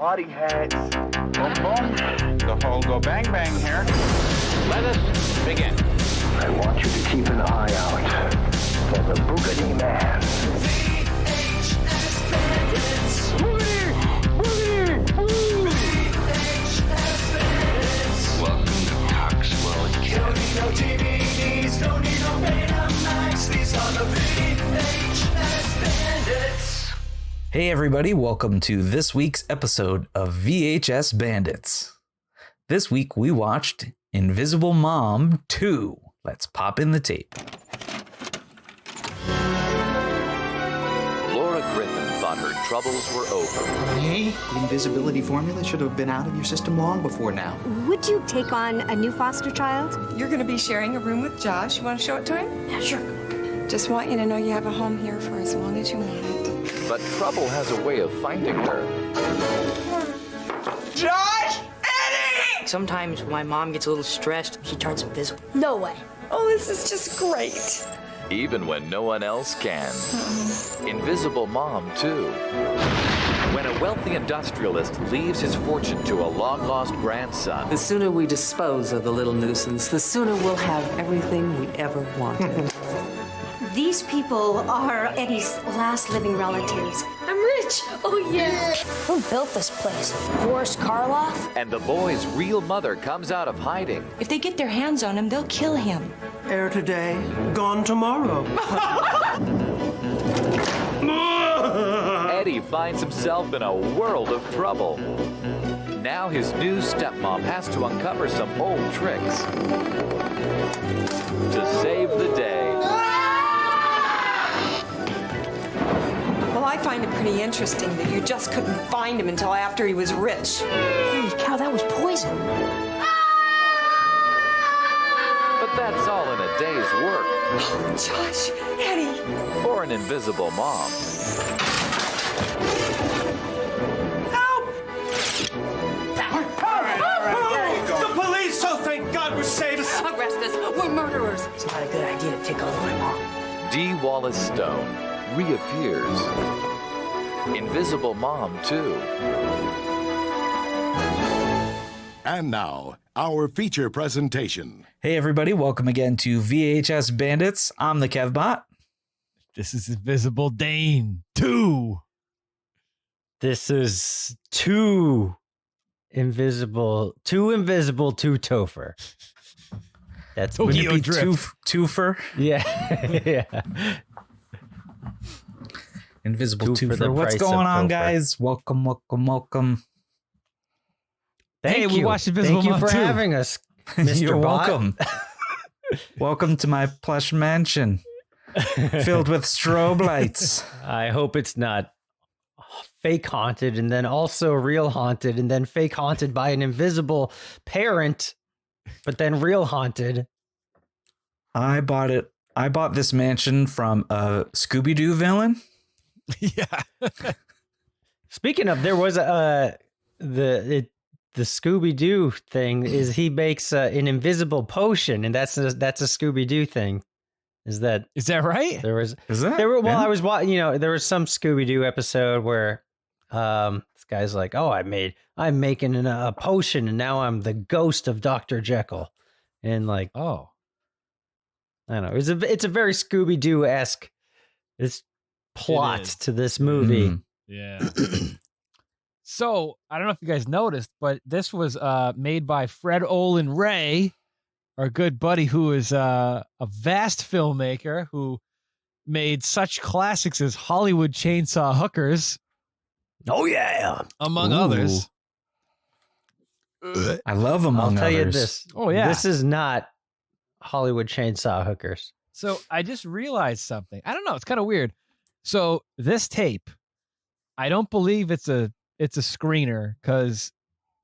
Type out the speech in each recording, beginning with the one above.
party hats. Boom, boom. The whole go bang bang here. Let us begin. I want you to keep an eye out for the Boogity Man. Welcome to Coxwell Academy. No DVDs, don't need no Betamax. These are the VHS Bandits. Hey everybody, welcome to this week's episode of VHS Bandits. This week we watched Invisible Mom 2. Let's pop in the tape. Laura Griffin thought her troubles were over. Hey, the invisibility formula should have been out of your system long before now. Would you take on a new foster child? You're going to be sharing a room with Josh. You want to show it to him? Yeah, sure. Just want you to know you have a home here for as long as you want it. But trouble has a way of finding her. Josh! Eddie! Sometimes when my mom gets a little stressed, she turns invisible. No way. Oh, this is just great. Even when no one else can. Invisible Mom 2. When a wealthy industrialist leaves his fortune to a long-lost grandson. The sooner we dispose of the little nuisance, the sooner we'll have everything we ever wanted. These people are Eddie's last living relatives. I'm rich. Oh, yeah. Who built this place? Boris Karloff? And the boy's real mother comes out of hiding. If they get their hands on him, they'll kill him. Air today, gone tomorrow. Eddie finds himself in a world of trouble. Now his new stepmom has to uncover some old tricks to save the day. Well, I find it pretty interesting that you just couldn't find him until after he was rich. Holy cow, that was poison. But that's all in a day's work. Josh, Eddie. For an invisible mom. The police! Oh, thank God we saved us! Arrest us. We're murderers. It's not a good idea to take over my mom. D. Wallace Stone reappears. Invisible Mom 2. And now, our feature presentation. Hey everybody, welcome again to VHS Bandits. I'm the Kevbot. This is Invisible Dane 2. This is two invisible, two Topher. That's Would Tokyo it be Drift. twofer? Yeah. Yeah. Invisible Two for the twofer. What's price going of on, Topher. guys? Welcome. Hey, we you. watched Invisible Thank you Mom for 2. having us, Mr. You're Bot. welcome. Welcome to my plush mansion filled with strobe lights. I hope it's not fake haunted and then also real haunted and then fake haunted by an invisible parent, but then real haunted. I bought this mansion from a Scooby-Doo villain. Yeah. Speaking of, there was the Scooby-Doo thing is he makes an invisible potion, and that's a Scooby-Doo thing. Is that right? There was Is that? there were well, Yeah. I was watching. There was some Scooby-Doo episode where this guy's like, "Oh, I'm making a potion, and now I'm the ghost of Dr. Jekyll," and like, Oh. I don't know, it's a very Scooby-Doo-esque plot is. to this movie. Mhm. Yeah. So, I don't know if you guys noticed, but this was made by Fred Olin Ray, our good buddy who is a vast filmmaker who made such classics as Hollywood Chainsaw Hookers, Oh yeah, among Ooh. others. I love Among I'll tell you Others. this. Oh, yeah. This is not Hollywood Chainsaw Hookers. So I just realized something. I don't know. It's kind of weird. So this tape, I don't believe it's a screener because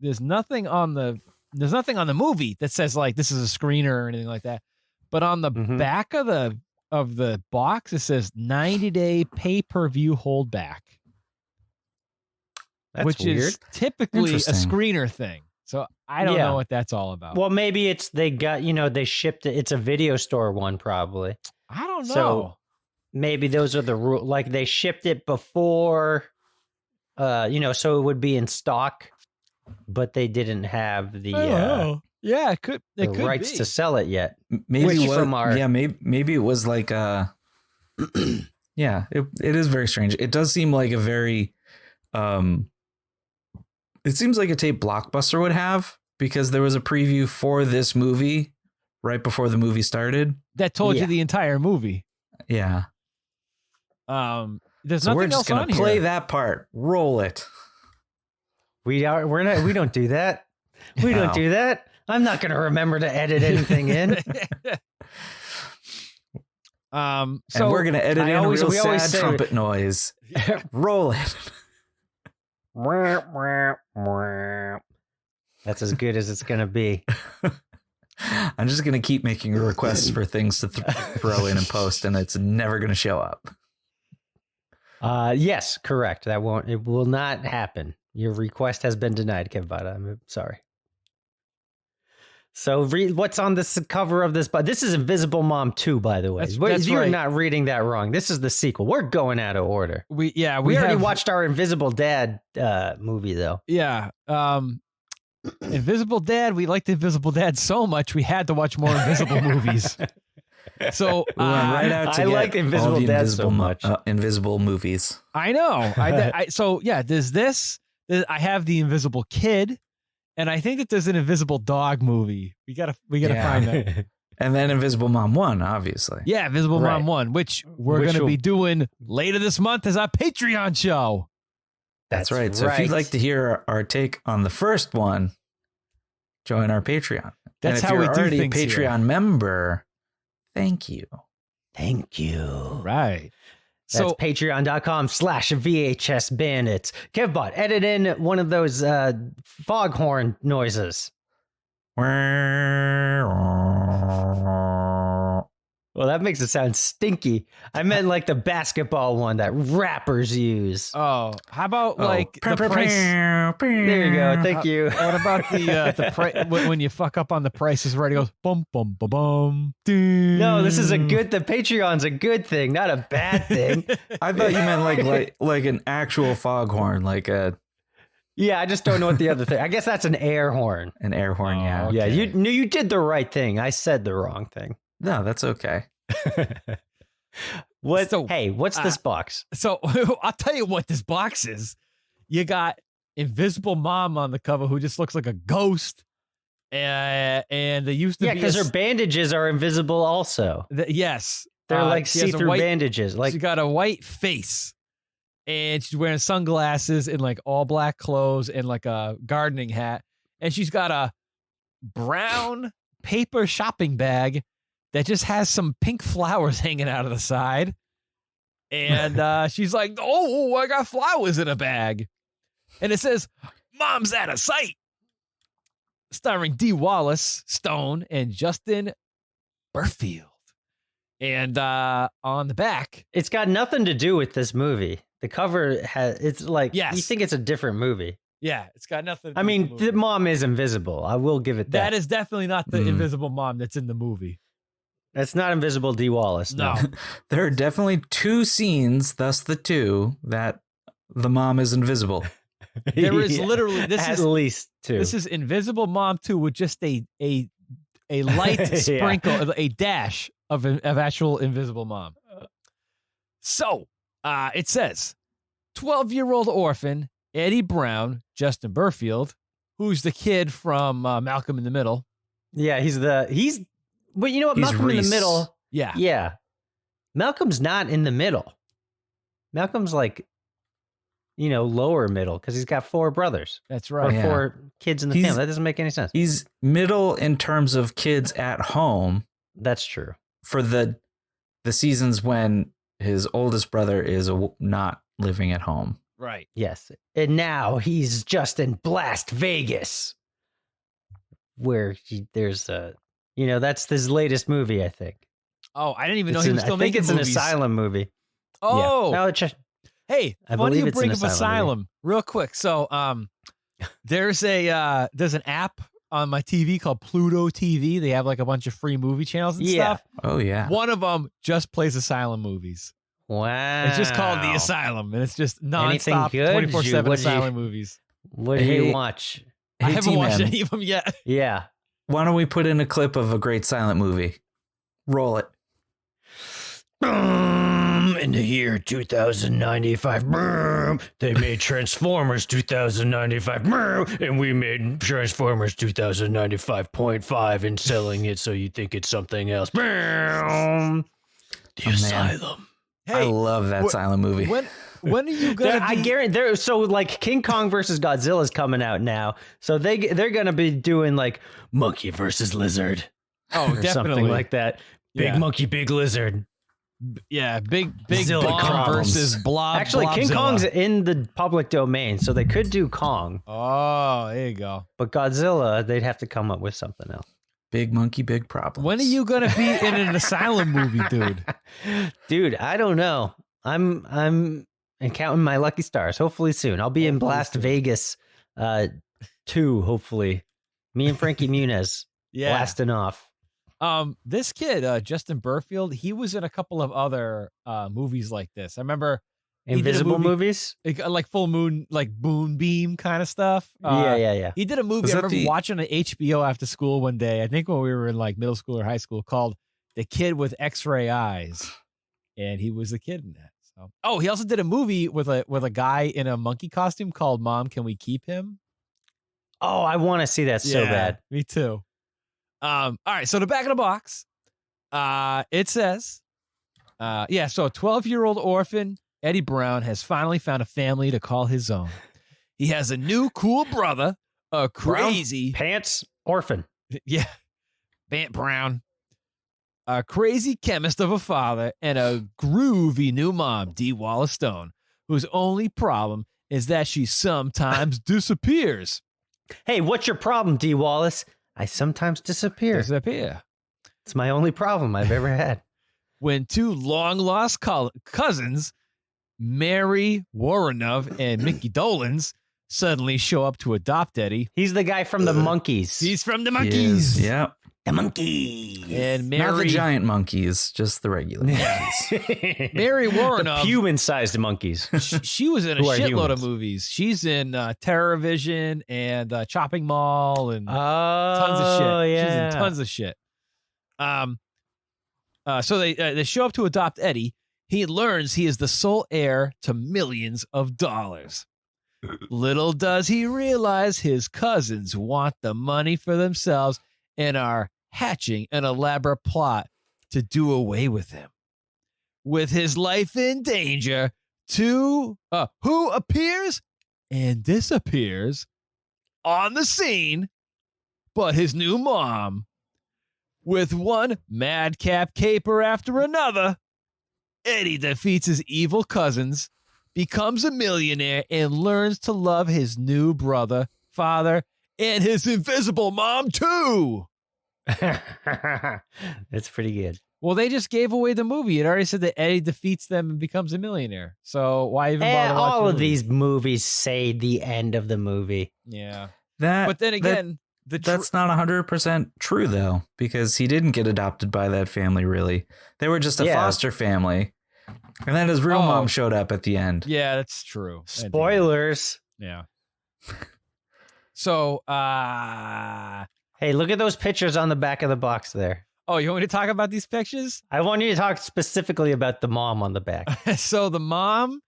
there's nothing on the movie that says like this is a screener or anything like that. But on the back of the box, it says 90-day pay-per-view holdback, That's which weird. is typically a Interesting. screener thing. So I don't know what that's all about. Well, maybe they shipped it. It's a video store one probably. I don't know. So maybe those are the rules. Like they shipped it before so it would be in stock, but they didn't have the yeah, it could rights be to sell it yet. Maybe Which it was, from our maybe it was like yeah, it is very strange. It does seem like a very it seems like a tape Blockbuster would have, because there was a preview for this movie right before the movie started that told you the entire movie. Yeah. There's so nothing we're just else gonna on play here. that part. Roll it. we don't do that. We don't do that. I'm not going to remember to edit anything in. So and we're gonna edit in a real sad trumpet noise. Roll it. That's as good as it's going to be. I'm just gonna keep making requests for things to throw in and post, and it's never gonna show up. Yes, correct. It will not happen. Your request has been denied, Kevbot. I'm sorry. So what's on this cover of this? But this is Invisible Mom 2, by the way. You're right. not reading that wrong. This is the sequel. We're going out of order. We already watched our Invisible Dad movie, though. Yeah. Invisible Dad. We liked Invisible Dad so much we had to watch more Invisible movies. So we went right out to I get like Invisible Dad so much. Invisible movies. I know. So yeah, there's this. I have the Invisible Kid, and I think that there's an Invisible Dog movie. We gotta find that. And then Invisible Mom 1, obviously. Yeah, Invisible Mom 1, which we're going to be doing later this month as our Patreon show. That's right. So if you'd like to hear our take on the first one, join our Patreon. That's and if how you're we do already a things Patreon member, thank you. Thank you. Right. That's patreon.com/VHS Bandits. Kevbot, edit in one of those foghorn noises. Well, that makes it sound stinky. I meant like the basketball one that rappers use. Oh, how about like the price? There you go. Thank you. What about the price when you fuck up on The Price is Right? It goes bum bum bum bum. Ding. No, this is the Patreon's a good thing, not a bad thing. I thought you meant like an actual foghorn, like a. Yeah, I just don't know what the other thing. I guess that's an air horn. An air horn, yeah. Okay. Yeah, you did the right thing. I said the wrong thing. No, that's okay. What's this box? So I'll tell you what this box is. You got Invisible Mom on the cover, who just looks like a ghost, and they used to be because her bandages are invisible. Also, yes, they're like see-through bandages. Like she got a white face, and she's wearing sunglasses and like all black clothes and like a gardening hat, and she's got a brown paper shopping bag that just has some pink flowers hanging out of the side. And she's like, oh, I got flowers in a bag. And it says, Mom's Out of Sight. Starring Dee Wallace, Stone, and Justin Burfield. And on the back. It's got nothing to do with this movie. The cover it's like, yes. You think it's a different movie. Yeah, it's got nothing to do I mean, the mom is invisible. I will give it that. That is definitely not the invisible mom that's in the movie. That's not Invisible Dee Wallace. No. There are definitely two scenes, thus the two, that the mom is invisible. There is literally at least two. This is Invisible Mom 2 with just a light sprinkle, a dash of actual Invisible Mom. So it says 12-year-old orphan Eddie Brown, Justin Burfield, who's the kid from Malcolm in the Middle. Yeah, but you know what? Malcolm Reese. in the Middle. Yeah. Yeah. Malcolm's not in the middle. Malcolm's like, lower middle because he's got 4 brothers. That's right. Or 4 kids in the family. That doesn't make any sense. He's middle in terms of kids at home. That's true. For the seasons when his oldest brother is not living at home. Right. Yes. And now he's just in Blast Vegas, where there's a... that's his latest movie, I think. Oh, I didn't even know he was still making movies. I think it's an Asylum movie. Oh. Yeah. Hey, funny you bring up Asylum real quick. So there's an app on my TV called Pluto TV. They have like a bunch of free movie channels and stuff. Oh, yeah. One of them just plays Asylum movies. Wow. It's just called The Asylum, and it's just nonstop good? 24/7 Asylum movies. What did you watch? I haven't watched T-Man. any of them yet. Yeah. Why don't we put in a clip of a great silent movie? Roll it. In the year 2095, they made Transformers 2095, and we made Transformers 2095.5 and selling it so you think it's something else. The Asylum. I love that silent movie. When are you gonna? I guarantee. So like King Kong versus Godzilla is coming out now, so they're gonna be doing like Monkey versus Lizard. Oh, or definitely. something like that. Big Yeah. monkey, big lizard. Yeah, big Zilla bomb problems. versus blob. Actually, King Blobzilla. Kong's in the public domain, so they could do Kong. Oh, there you go. But Godzilla, they'd have to come up with something else. Big monkey, big problem. When are you gonna be in an asylum movie, dude? Dude, I don't know. I'm counting my lucky stars. Hopefully soon. I'll be in Blast Vegas 2, hopefully. Me and Frankie Muniz blasting off. This kid, Justin Burfield, he was in a couple of other movies like this. I remember he did a Invisible movie- movies? like Full Moon, like Moonbeam kind of stuff. Yeah. He did a movie. Was I that remember the- watching on HBO after school one day. I think when we were in like middle school or high school, called "The Kid with X-Ray Eyes," and he was the kid in that. So, oh, he also did a movie with a guy in a monkey costume called "Mom, Can We Keep Him?" Oh, I want to see that so Yeah, bad. Me too. All right. So the back of the box, it says, so a 12-year-old orphan, Eddie Brown, has finally found a family to call his own. He has a new cool brother, a crazy Pants orphan. Yeah. Bant Brown. A crazy chemist of a father and a groovy new mom, Dee Wallace Stone, whose only problem is that she sometimes disappears. Hey, what's your problem, D. Wallace? I sometimes disappear. It's my only problem I've ever had. When two long-lost cousins, Mary Warrenov and Mickey Dolans, suddenly show up to adopt Eddie. He's the guy from the Monkees. He's from the Monkees. Yeah. The monkey. And Mary, Not the giant monkeys, just the regular monkeys. Mary Warrenov, human-sized monkeys. she was in a Who are shitload humans. of movies. She's in Terrorvision and Chopping Mall and tons of shit. She's yeah. in tons of shit. So they show up to adopt Eddie. He learns he is the sole heir to millions of dollars. Little does he realize his cousins want the money for themselves and are hatching an elaborate plot to do away with him. With his life in danger, who appears and disappears on the scene, but his new mom. With one madcap caper after another, Eddie defeats his evil cousins, becomes a millionaire, and learns to love his new brother, father, and his invisible mom, too. It's pretty good. Well, they just gave away the movie. It already said that Eddie defeats them and becomes a millionaire. So why even bother watching all the of movie? these movies say the end of the movie. Yeah. But then again, that's not 100% true, though, because he didn't get adopted by that family, really. They were just a foster family. And then his real mom showed up at the end. Yeah, that's true. Spoilers. Yeah. So, hey, look at those pictures on the back of the box there. Oh, you want me to talk about these pictures? I want you to talk specifically about the mom on the back. So the mom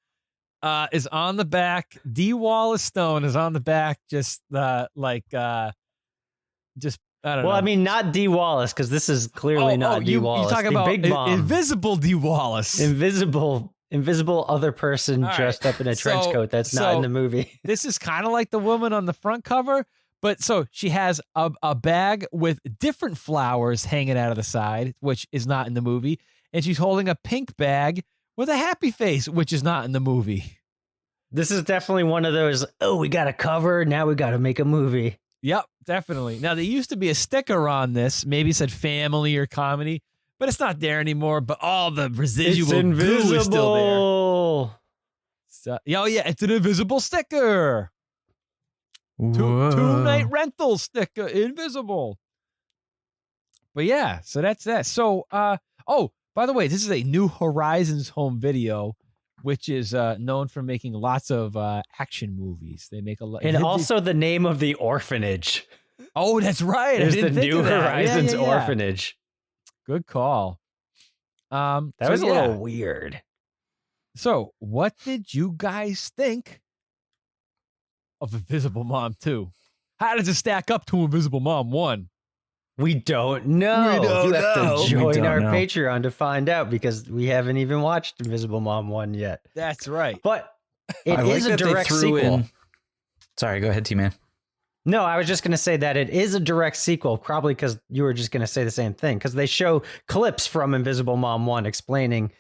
is on the back. Dee Wallace Stone is on the back, just I don't know. Well, I mean, not Dee Wallace, because this is clearly not Dee Wallace. You talking The about big mom. invisible Dee Wallace. Invisible other person All right. dressed up in a trench coat that's not in the movie. This is kind of like the woman on the front cover, but so she has a bag with different flowers hanging out of the side, which is not in the movie, and she's holding a pink bag with a happy face, which is not in the movie. This is definitely one of those, we got a cover, now we got to make a movie. Yep, definitely. Now, there used to be a sticker on this, maybe it said family or comedy, but it's not there anymore, but all the residual goo is still there. So, it's an invisible sticker. Two-night rental sticker, invisible. But yeah, so that's that. So, By the way, this is a New Horizons home video, which is known for making lots of action movies. They make a lot, and also the name of the orphanage. Oh, that's right. There's the New Horizons orphanage. Good call. That was a little weird. So, what did you guys think of Invisible Mom 2? How does it stack up to Invisible Mom 1? We don't know. You have to join our Patreon to find out because we haven't even watched Invisible Mom 1 yet. That's right. But it is a direct sequel. Sorry, go ahead, T-Man. No, I was just going to say that it is a direct sequel, probably because you were just going to say the same thing, because they show clips from Invisible Mom 1 explaining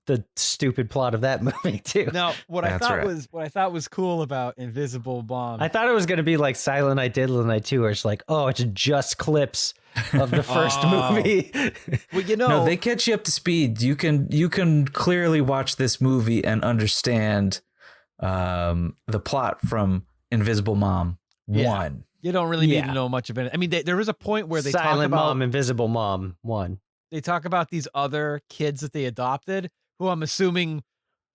the stupid plot of that movie too. Now, what I thought was cool about Invisible Mom, I thought it was going to be like Silent Night, Deadly Night 2, where it's like, oh, it's just clips of the first movie. Well, no, they catch you up to speed. You can clearly watch this movie and understand the plot from Invisible Mom 1. You don't really need to know much of it. I mean, there is a point where they Silent talk about Mom, Invisible Mom 1. They talk about these other kids that they adopted, who I'm assuming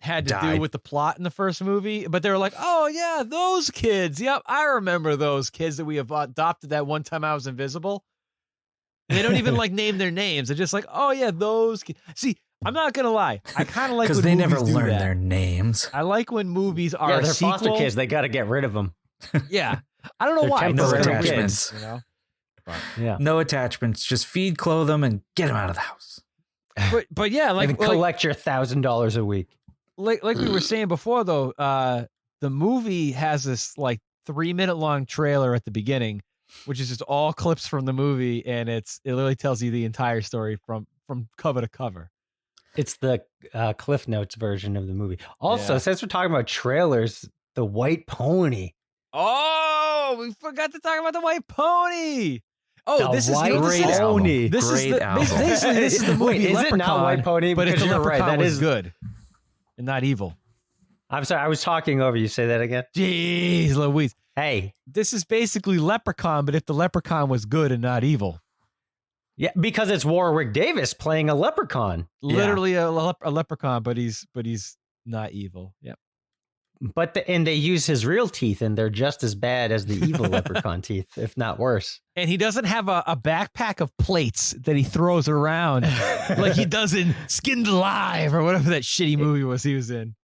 had to do with the plot in the first movie. But they were like, oh, yeah, those kids. Yep, I remember those kids that we have adopted that one time I was invisible. And they don't even like name their names. They're just like, oh, yeah, those kids. See, I'm not going to lie. I kind of like when because they movies never do learn that. their names. I like when movies are they're a sequel. foster kids. They got to get rid of them. Yeah. I don't know They're why. No temporary attachments. kids. You know? Yeah. No attachments. Just feed, clothe them, and get them out of the house. But yeah, And collect your $1,000 a week. Like we were saying before, though, the movie has this like 3-minute long trailer at the beginning, which is just all clips from the movie, and it literally tells you the entire story from cover to cover. It's the Cliff Notes version of the movie. Also, since we're talking about trailers, the White Pony. Oh, we forgot to talk about the White Pony. Oh, this is great Pony. This great is the album. basically this is the movie. Wait, is Leprechaun, it not White Pony? But Because it's the you're right, Leprechaun that was is good and not evil. I'm sorry, I was talking over you. Say that again. Jeez Louise. Hey, this is basically Leprechaun, but if the Leprechaun was good and not evil. yeah, because it's Warwick Davis playing a leprechaun. Literally a leprechaun, but he's not evil. Yep. But and they use his real teeth, and they're just as bad as the evil leprechaun teeth, if not worse. And he doesn't have a backpack of plates that he throws around like he does in Skinned Alive or whatever that shitty movie was he was in.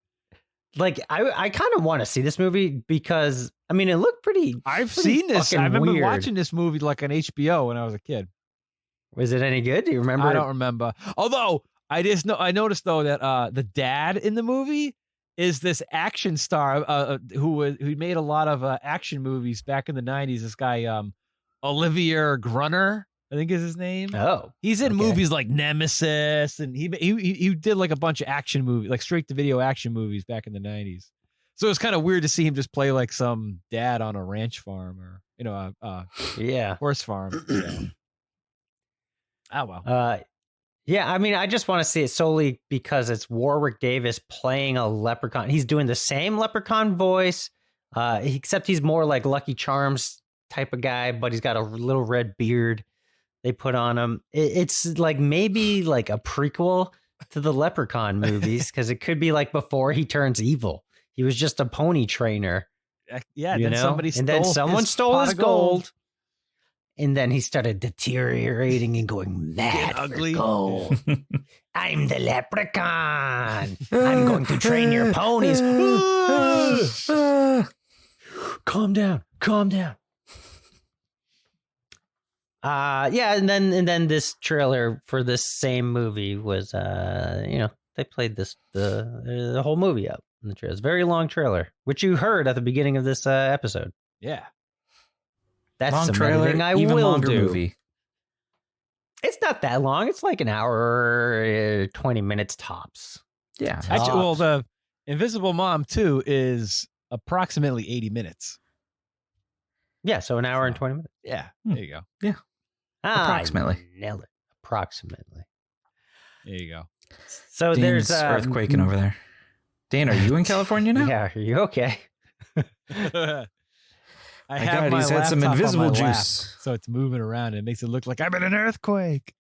Like, I kind of want to see this movie because, I mean, it looked pretty. I've seen this. I remember weird. watching this movie like on HBO when I was a kid. Was it any good? Do you remember? I don't remember. Although I noticed though that the dad in the movie is this action star who made a lot of action movies back in the 90s. This guy Olivier Grunner, I think is his name. Oh, he's in movies like Nemesis, and he did like a bunch of action movies, like straight to video action movies back in the 90s. So it's kind of weird to see him just play like some dad on a ranch farm or horse farm. So. Oh well. Yeah, I mean, I just want to see it solely because it's Warwick Davis playing a leprechaun. He's doing the same leprechaun voice, except he's more like Lucky Charms type of guy, but he's got a little red beard they put on him. It's like maybe like a prequel to the Leprechaun movies because it could be like before he turns evil. He was just a pony trainer. Yeah, then someone stole his gold. And then he started deteriorating and going mad ugly. For gold. I'm the leprechaun. I'm going to train your ponies. Calm down. Yeah, and then this trailer for this same movie was they played the whole movie up in the trailer. It's a very long trailer, which you heard at the beginning of this episode. Yeah. That's long something trailer, I even will longer do. Movie. It's not that long. It's like an hour, 20 minutes tops. Yeah. Actually, well, the Invisible Mom 2 is approximately 80 minutes. Yeah, so an hour and 20 minutes. Yeah, there you go. Yeah. Approximately. Nailed it. Approximately. There you go. So Dane's there's earthquaking over there. Dan, are you in California now? Yeah, are you okay? I have he's had some invisible juice. So it's moving around. It makes it look like I'm in an earthquake.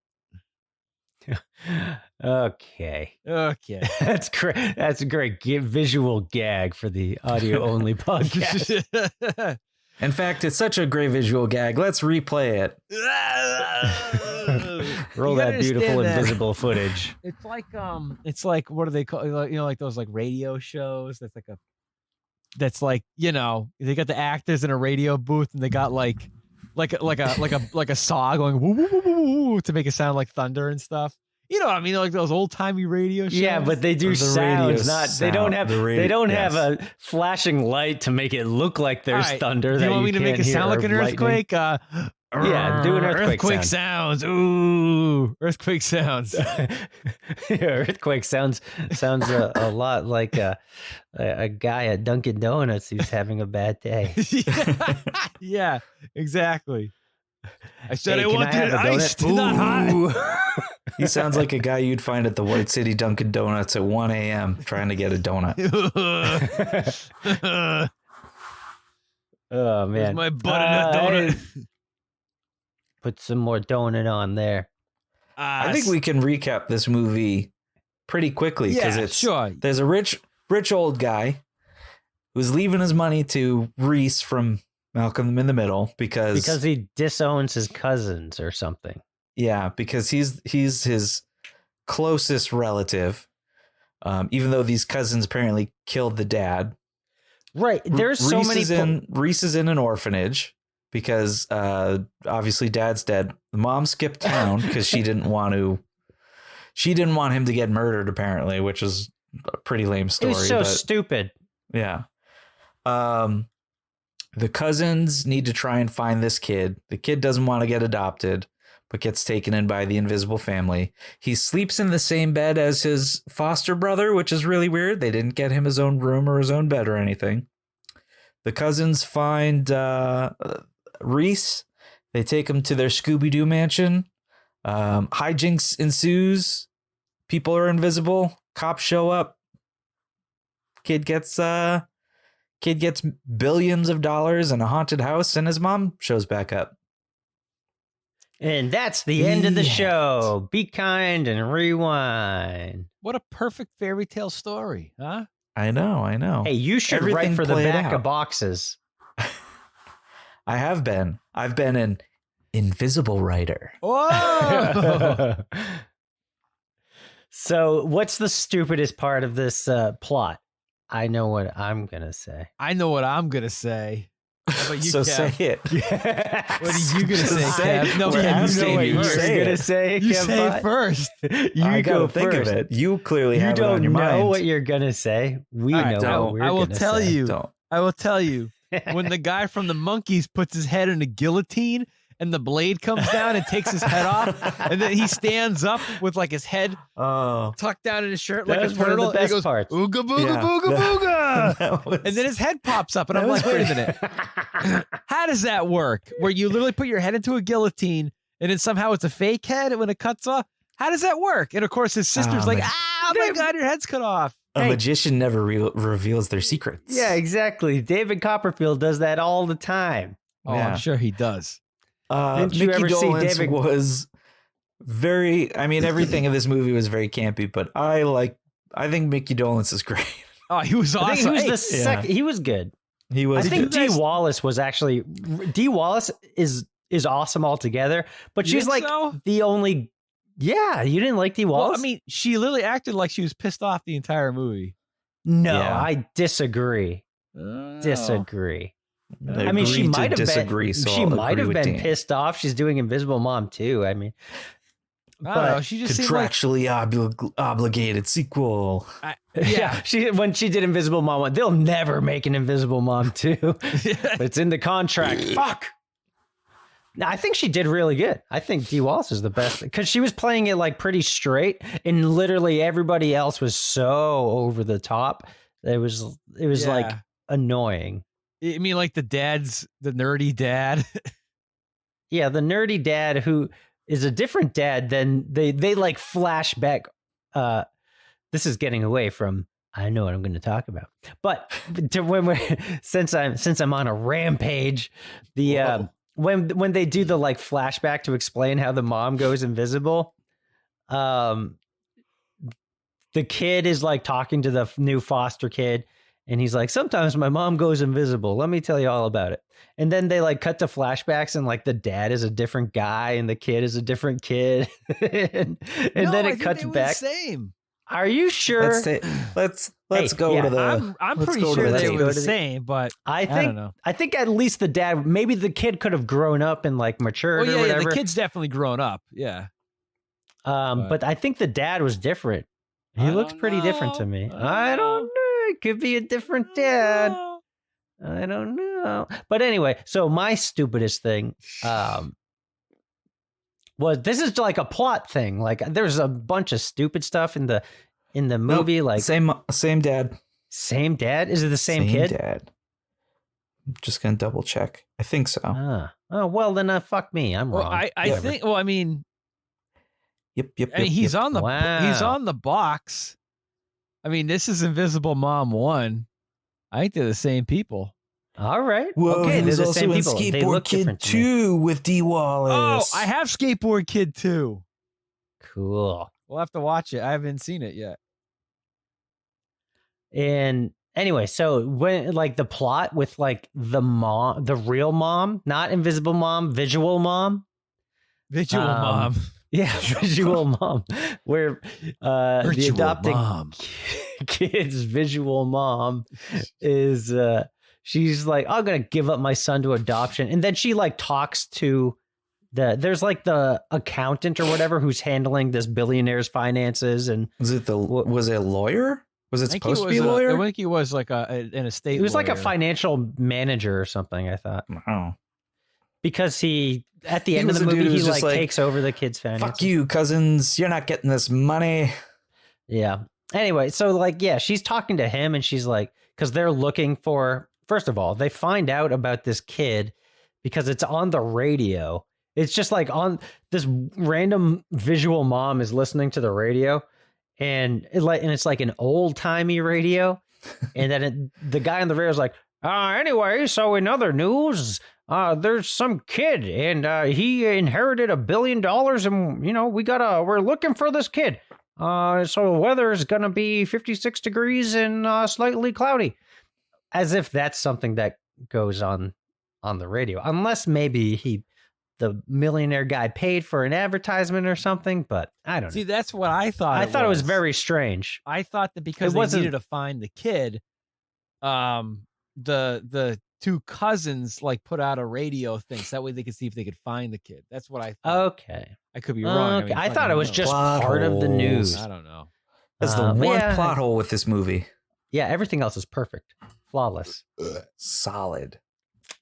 Okay. That's great. That's a great visual gag for the audio only podcast. In fact, it's such a great visual gag. Let's replay it. Roll that beautiful invisible footage. It's like what do they call, like those like radio shows? That's like they got the actors in a radio booth and they got like a saw going woo, woo, woo, woo, woo, to make it sound like thunder and stuff. You know what I mean? Like those old timey radio shows. Yeah, but they do sounds. They don't have a flashing light to make it look like there's thunder. Do you want me to make it sound like an earthquake? Yeah, do an earthquake sounds. Ooh, earthquake sounds. Earthquake sounds a lot like a guy at Dunkin' Donuts who's having a bad day. Yeah, exactly. I said Hey, I wanted it iced, not hot. He sounds like a guy you'd find at the White City Dunkin' Donuts at 1 a.m. trying to get a donut. Oh, man. Where's my butternut donut? Put some more donut on there. I think we can recap this movie pretty quickly because there's a rich old guy who's leaving his money to Reese from Malcolm in the Middle because he disowns his cousins or something. Yeah, because he's his closest relative, even though these cousins apparently killed the dad. Right. There's so many. Reese is in an orphanage because obviously dad's dead. The mom skipped town because she didn't want him to get murdered, apparently, which is a pretty lame story. It's so stupid. Yeah. The cousins need to try and find this kid. The kid doesn't want to get adopted, but gets taken in by the invisible family. He sleeps in the same bed as his foster brother, which is really weird. They didn't get him his own room or his own bed or anything. The cousins find Reese. They take him to their Scooby-Doo mansion. Hijinks ensues. People are invisible. Cops show up. Kid gets billions of dollars in a haunted house, and his mom shows back up. And that's the end of the show. Be kind and rewind. What a perfect fairy tale story, huh? I know. Hey, you should write for the back of boxes. I have been. I've been an invisible writer. Whoa! So what's the stupidest part of this plot? I know what I'm going to say. I know what I'm going to say. How about you, so Kev? Say it. What are you going to say, Kev? No, Kev, you know what you're going to say. You Kev, say it first. You go think first. of it. You clearly have it on your mind. You don't know mind. what you're going to say. We know what we're I will going to tell say. you. I will tell you. When the guy from the Monkees puts his head in a guillotine and the blade comes down and takes his head off, and then he stands up with like his head tucked down in his shirt like a turtle. One of the best and he goes, parts. Ooga booga booga booga. And then his head pops up, and I'm like, wait a minute. How does that work? Where you literally put your head into a guillotine, and then somehow it's a fake head when it cuts off? How does that work? And of course, his sister's like, oh my God, your head's cut off. A magician never reveals their secrets. Yeah, exactly. David Copperfield does that all the time. Oh, yeah. I'm sure he does. Didn't you Mickey ever see Dolenz David was very, I mean, everything in this movie was very campy, but I think Mickey Dolenz is great. Oh, he was awesome. I think he was he was good. He was. I think Dee Wallace was actually, Dee Wallace is awesome altogether, but she's like the only, yeah, you didn't like Dee Wallace? Well, I mean, she literally acted like she was pissed off the entire movie. No, I disagree. Disagree. I mean, she might have been. So she might have been pissed off. She's doing Invisible Mom too. I mean, I don't know. She just contractually obligated sequel. Yeah, when she did Invisible Mom 1, they'll never make an Invisible Mom 2. But it's in the contract. Fuck. No, I think she did really good. I think Dee Wallace is the best because she was playing it like pretty straight, and literally everybody else was so over the top. It was like annoying. I mean, like the nerdy dad. Yeah, the nerdy dad who is a different dad than they like flashback. This is getting away from. I know what I'm going to talk about, but since I'm on a rampage, when they do the like flashback to explain how the mom goes invisible, the kid is like talking to the new foster kid, and he's like, sometimes my mom goes invisible. Let me tell you all about it. And then they like cut to flashbacks, and like the dad is a different guy and the kid is a different kid. and then it cuts back. Same. Are you sure? Let's go to the. I'm pretty sure they were the same, but I don't know. I think at least the dad, maybe the kid could have grown up and like matured. Oh or whatever. The kid's definitely grown up. Yeah. But I think the dad was different. He looks pretty different to me. I don't know. It could be a different dad. I don't know. But anyway, so my stupidest thing was, this is like a plot thing. Like there's a bunch of stupid stuff in the movie. Like same dad. Same dad? Is it the same kid? Dad. I'm just gonna double check. I think so. Oh well, then fuck me. I'm wrong. I think. Well, I mean. Yep. I mean, he's on the box. I mean, this is Invisible Mom 1. I think they're the same people. All right. Whoa, okay, there's they're the also same in people. They Skateboard look Kid different to me. 2 with D. Wallace. Oh, I have Skateboard Kid 2. Cool. We'll have to watch it. I haven't seen it yet. And anyway, so when like the plot with like the mom, the real mom, not Invisible Mom, Visual Mom. Visual Mom. Yeah, Visual Mom, where the adopted kid's visual mom is she's like, I'm gonna give up my son to adoption, and then she like talks to there's like the accountant or whatever who's handling this billionaire's finances. And was it a lawyer? Was it supposed to be a lawyer? I think he was like an estate. He was lawyer. like a financial manager or something, I thought. Oh. Because at the end of the movie, he like takes over the kid's finances. Fuck you, cousins. You're not getting this money. Yeah. Anyway, so like, yeah, she's talking to him and she's like, because they're looking for, first of all, they find out about this kid because it's on the radio. It's just like on this random visual mom is listening to the radio, and it's like an old timey radio. And then the guy on the radio is like, anyway, so in other news, there's some kid and he inherited $1 billion, and we're looking for this kid. So the weather is gonna be 56 degrees and slightly cloudy. As if that's something that goes on the radio, unless maybe the millionaire guy paid for an advertisement or something. But I don't know. See, that's what I thought. I thought it was very strange. I thought that because they needed to find the kid, the two cousins like put out a radio thing so that way they could see if they could find the kid. That's what I thought. Okay. I could be wrong. Okay. I thought it was just part of the news. I don't know. That's the one plot hole with this movie. Yeah, everything else is perfect. Flawless. Solid.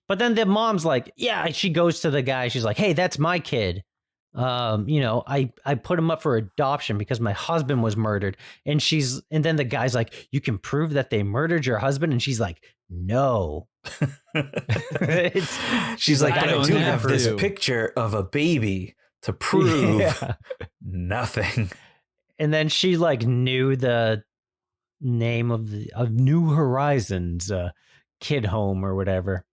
But then the mom's like, yeah, she goes to the guy. She's like, hey, that's my kid. I put him up for adoption because my husband was murdered. And then the guy's like, you can prove that they murdered your husband? And she's like, no. She's like, I do have this picture of a baby to prove nothing. And then she like knew the name of New Horizons kid home or whatever.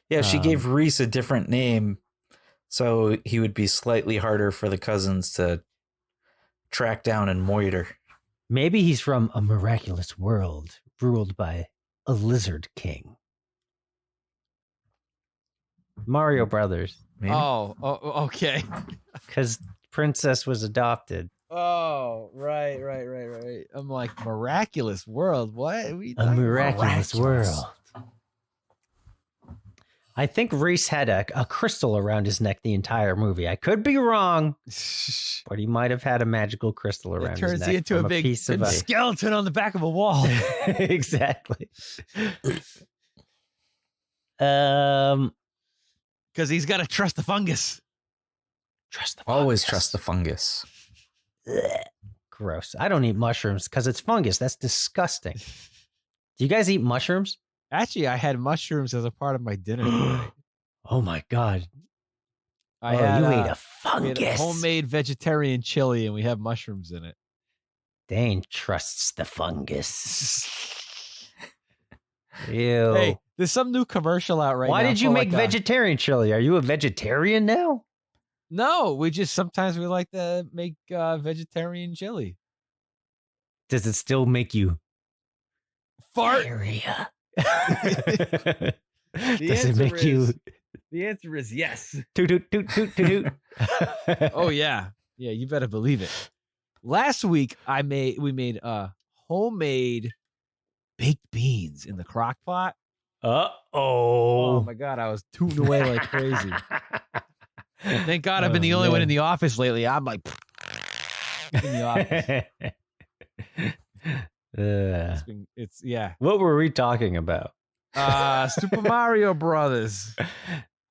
Yeah, she gave Reese a different name so he would be slightly harder for the cousins to track down and moiter. Maybe he's from a miraculous world ruled by a lizard king. Mario Brothers. Maybe? Oh, okay. Because Princess was adopted. Oh, right. I'm like, miraculous world. What? A miraculous world. I think Reese had a crystal around his neck the entire movie. I could be wrong, but he might have had a magical crystal around his neck. Turns you into a big skeleton on the back of a wall. Exactly. Because he's got to trust the fungus. Always trust the fungus. Gross. I don't eat mushrooms because it's fungus. That's disgusting. Do you guys eat mushrooms? Actually, I had mushrooms as a part of my dinner today. Oh my God. You ate a fungus. We had a homemade vegetarian chili and we have mushrooms in it. Dane trusts the fungus. Ew. Hey, there's some new commercial out right now. Why did you make vegetarian chili? Are you a vegetarian now? No, we just sometimes we like to make vegetarian chili. Does it still make you fart? Diarrhea? The Does it make you? The answer is yes. Toot toot toot toot toot. Oh yeah, yeah. You better believe it. Last week we made homemade baked beans in the crock pot. Oh my god, I was tooting away like crazy. Thank God I've been the only one in the office lately. I'm like in the office. It's yeah. What were we talking about? Super Mario Brothers.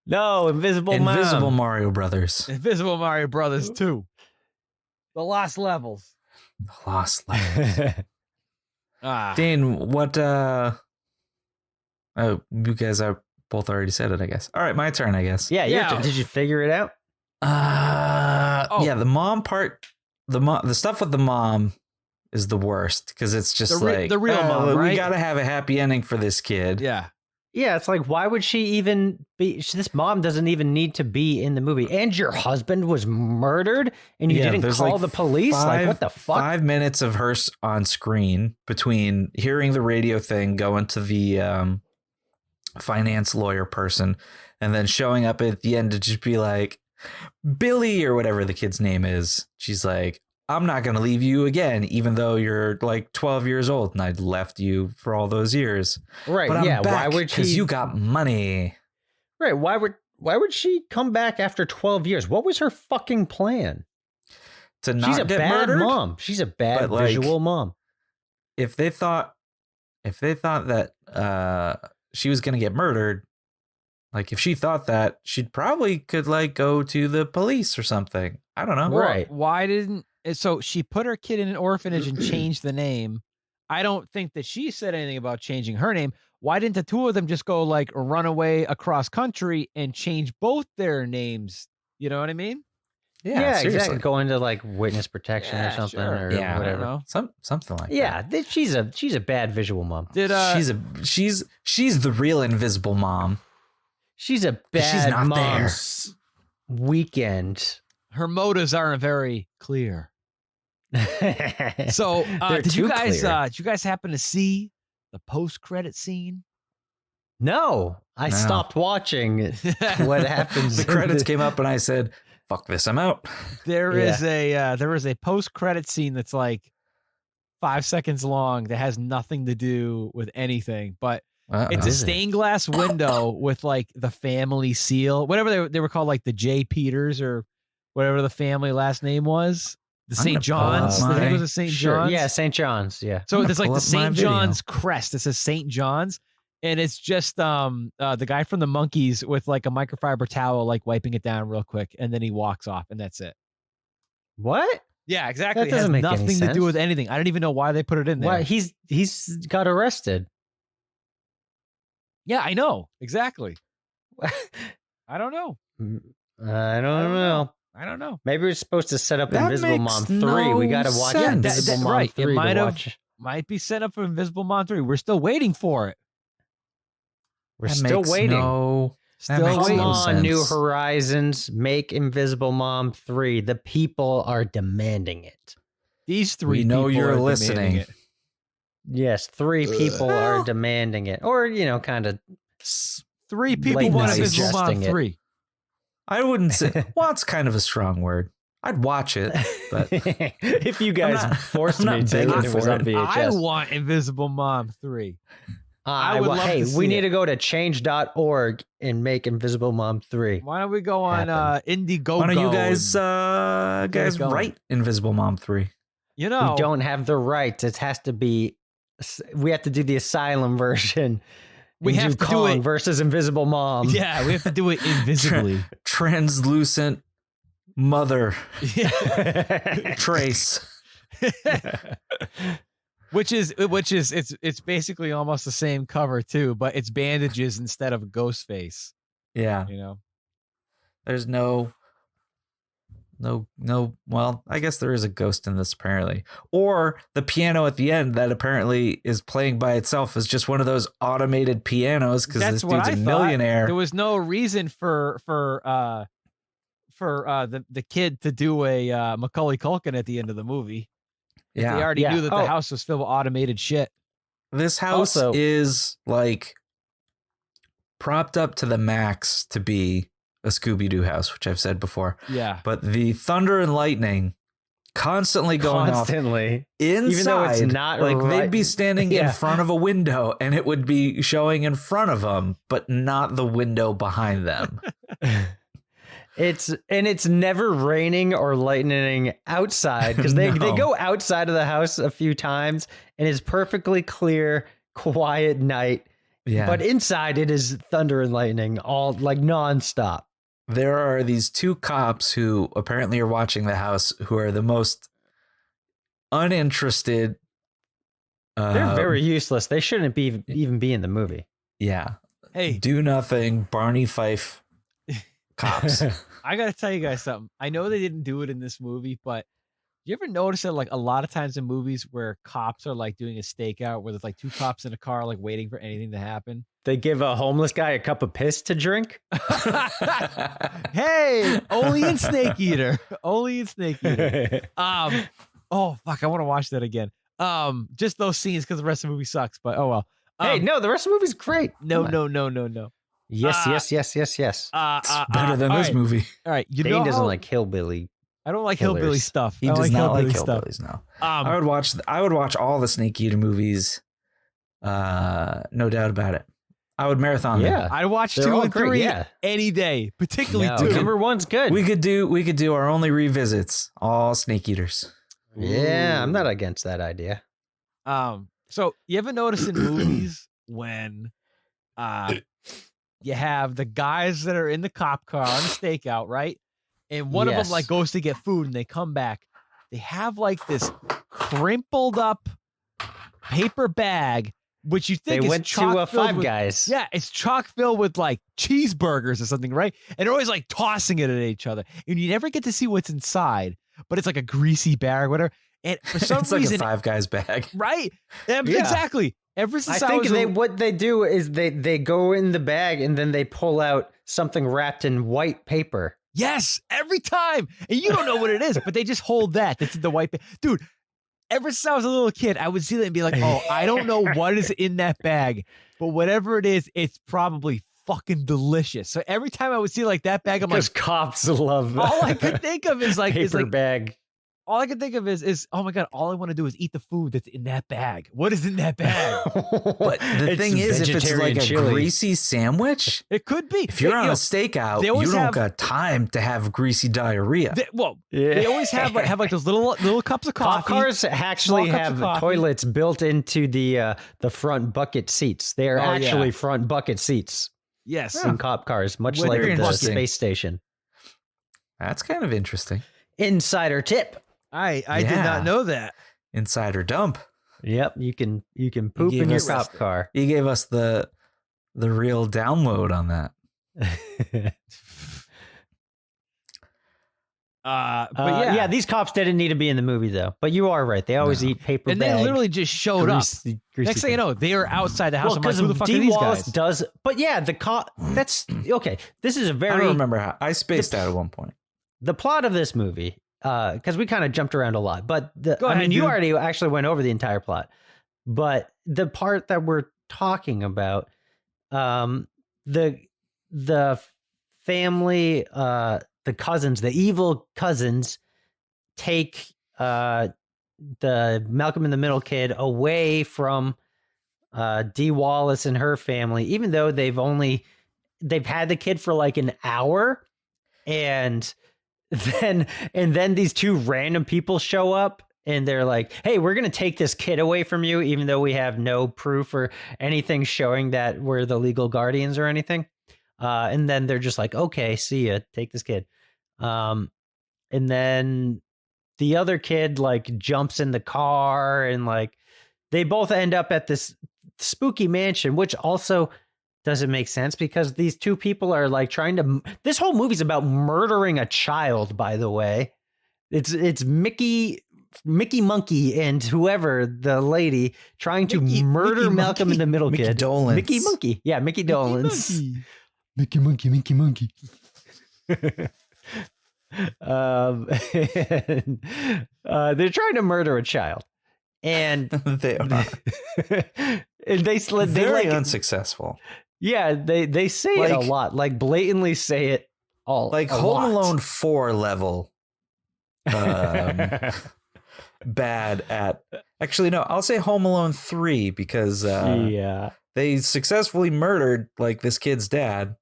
No, Invisible Mario Brothers. Invisible Mario Brothers 2. The Lost Levels. The Lost Levels. Dane, what oh, you guys are both already said it, I guess. All right, my turn, I guess. Yeah. Did you figure it out? Yeah, the mom part, the stuff with the mom is the worst because it's just the real mom, right? We got to have a happy ending for this kid. Yeah. Yeah, it's like, why would she even be? This mom doesn't even need to be in the movie. And your husband was murdered, and you didn't call the police? Like, what the fuck? 5 minutes of her on screen between hearing the radio thing, going to the finance lawyer person, and then showing up at the end to just be like, Billy, or whatever the kid's name is. She's like, I'm not going to leave you again, even though you're like 12 years old and I'd left you for all those years. Right. But I'm yeah. back Why would she? Because you got money. Right. Why would she come back after 12 years? What was her fucking plan? To not She's a get bad murdered? mom. She's a bad visual mom. If they thought that she was going to get murdered, like if she thought that, she'd probably could like go to the police or something. I don't know. Right. Why didn't? So she put her kid in an orphanage and changed the name. I don't think that she said anything about changing her name. Why didn't the two of them just go like run away across country and change both their names? You know what I mean? Yeah, exactly. Go into like witness protection or something, or whatever. Something like that. She's a bad visual mom. She's the real invisible mom. She's a bad mom's weekend. Her motives aren't very clear. So did you guys happen to see the post-credit scene? No, I stopped watching what happens. The credits came up and I said, fuck this, I'm out. There is a post-credit scene that's like 5 seconds long that has nothing to do with anything, but it's a stained glass window with like the family seal, whatever they were called, like the J. Peters or whatever the family last name was. The St. John's. I think it was a St. John's. Yeah, St. John's. Yeah. So there's like the St. John's crest. It says St. John's. And it's just the guy from the Monkees with like a microfiber towel, like wiping it down real quick. And then he walks off and that's it. What? Yeah, exactly. That doesn't make any nothing to sense. do with anything. I don't even know why they put it in there. Why he's got arrested. Yeah, I know. Exactly. I don't know. I don't know. I don't know. Maybe we're supposed to set up That Invisible makes Mom 3. no We got to watch sense. Invisible Mom right. 3 It might to have watch. might be set up for Invisible Mom 3. We're still waiting for it. We're That still makes waiting. That makes Come no on, sense. New Horizons, make Invisible Mom 3. The people are demanding it. These three We know people you're are demanding listening. it. Yes, 3 people are demanding it. Or, kind of 3 people blatantly want Invisible Mom suggesting it. 3. I wouldn't say, well, it's kind of a strong word. I'd watch it, but if you guys forced I'm me not to, begging and it was for on it. VHS. I want Invisible Mom 3. I would love hey, to see we it. need to go to change.org and make Invisible Mom 3. Why don't we go on Indiegogo? why don't you guys going. write Invisible Mom 3? You know, We don't have the rights. It has to be. We have to do the asylum version. We have to do it versus Invisible Mom. Yeah, we have to do it invisibly. Translucent mother trace. Which is it's basically almost the same cover too, but it's bandages instead of a ghost face. Yeah. There's no, well, I guess there is a ghost in this apparently. Or the piano at the end that apparently is playing by itself is just one of those automated pianos because this dude's a millionaire. There was no reason for for the kid to do a Macaulay Culkin at the end of the movie. Yeah. They already knew that the house was filled with automated shit. This house is like propped up to the max to be a Scooby-Doo house, which I've said before. Yeah. But the thunder and lightning constantly going off inside, even though it's not like right. they'd be standing in front of a window and it would be showing in front of them, but not the window behind them. It's never raining or lightning outside because they go outside of the house a few times and it's perfectly clear, quiet night. Yeah. But inside it is thunder and lightning all like nonstop. There are these two cops who apparently are watching the house who are the most uninterested. They're very useless. They shouldn't even be in the movie. Yeah. Hey, do nothing. Barney Fife cops. I got to tell you guys something. I know they didn't do it in this movie, but you ever notice that like a lot of times in movies where cops are like doing a stakeout where there's like two cops in a car like waiting for anything to happen? They give a homeless guy a cup of piss to drink. Hey, only in Snake Eater. Only in Snake Eater. Oh fuck, I want to watch that again. Just those scenes because the rest of the movie sucks. But oh well. Hey, no, the rest of the movie's great. No. Yes. It's better than this movie. All right, Dane doesn't like hillbilly. I don't like hillbilly stuff. He does not like hillbillies. No, I would watch all the Snake Eater movies. No doubt about it. I would marathon them. I'd watch 2 and 3 any day, particularly 2. Number 1's good. We could do our only revisits, all Snake Eaters. Yeah, I'm not against that idea. So you ever notice in movies when you have the guys that are in the cop car on a stakeout, right? And one of them like goes to get food and they come back. They have like this crimpled up paper bag, which you think they is went chock to filled Five with, Guys. Yeah, it's chock filled with like cheeseburgers or something, right? And they're always like tossing it at each other. And you never get to see what's inside, but it's like a greasy bag or whatever. And for some it's reason, like a Five Guys bag. Right? Exactly. Ever since I think what they do is they go in the bag and then they pull out something wrapped in white paper. Yes, every time. And you don't know what it is, but they just hold that. That's the white dude. Ever since I was a little kid, I would see that and be like, oh, I don't know what is in that bag, but whatever it is, it's probably fucking delicious. So every time I would see like that bag, I'm like, cops love that. All I could think of is like paper bag. All I can think of is oh my god, all I want to do is eat the food that's in that bag. What is in that bag? But the thing is, if it's like a greasy sandwich, it could be. If you're on a stakeout, you don't got time to have greasy diarrhea. They always have like those little cups of coffee. Cop cars actually have toilets built into the front bucket seats. They are actually front bucket seats. Yes, in cop cars, much like the space station. That's kind of interesting. Insider tip. I did not know that. Insider dump. Yep, you can poop in your cop car. He gave us the real download on that. But these cops didn't need to be in the movie though. But you are right; they always eat paper. And bag, they literally just showed greasy Next thing you know, they are outside the house. Well, I'm like, who the fuck are these guys? does, but yeah, the cop. That's okay. This is a very. I don't remember how I spaced out at one point. The plot of this movie, because we kind of jumped around a lot, but ahead, you already actually went over the entire plot. But the part that we're talking about, the family, the cousins, the evil cousins, take the Malcolm in the Middle kid away from Dee Wallace and her family, even though they've had the kid for like an hour, and then these two random people show up and they're like, hey, we're going to take this kid away from you, even though we have no proof or anything showing that we're the legal guardians or anything. And then they're just like, okay, see ya, take this kid. And then the other kid like jumps in the car and like they both end up at this spooky mansion, which also doesn't make sense because these two people are like this whole movie's about murdering a child, by the way. It's Mickey Monkee and whoever the lady trying to murder Malcolm in the Middle kid. Dolans. Mickey Monkee. Yeah, Mickey Dolans. Mickey Monkee. and, they're trying to murder a child, and they are. And they very unsuccessful. Yeah, they say it a lot, like blatantly say it all, like Home Alone 4 level. Bad at. Actually, no, I'll say Home Alone 3 because they successfully murdered like this kid's dad.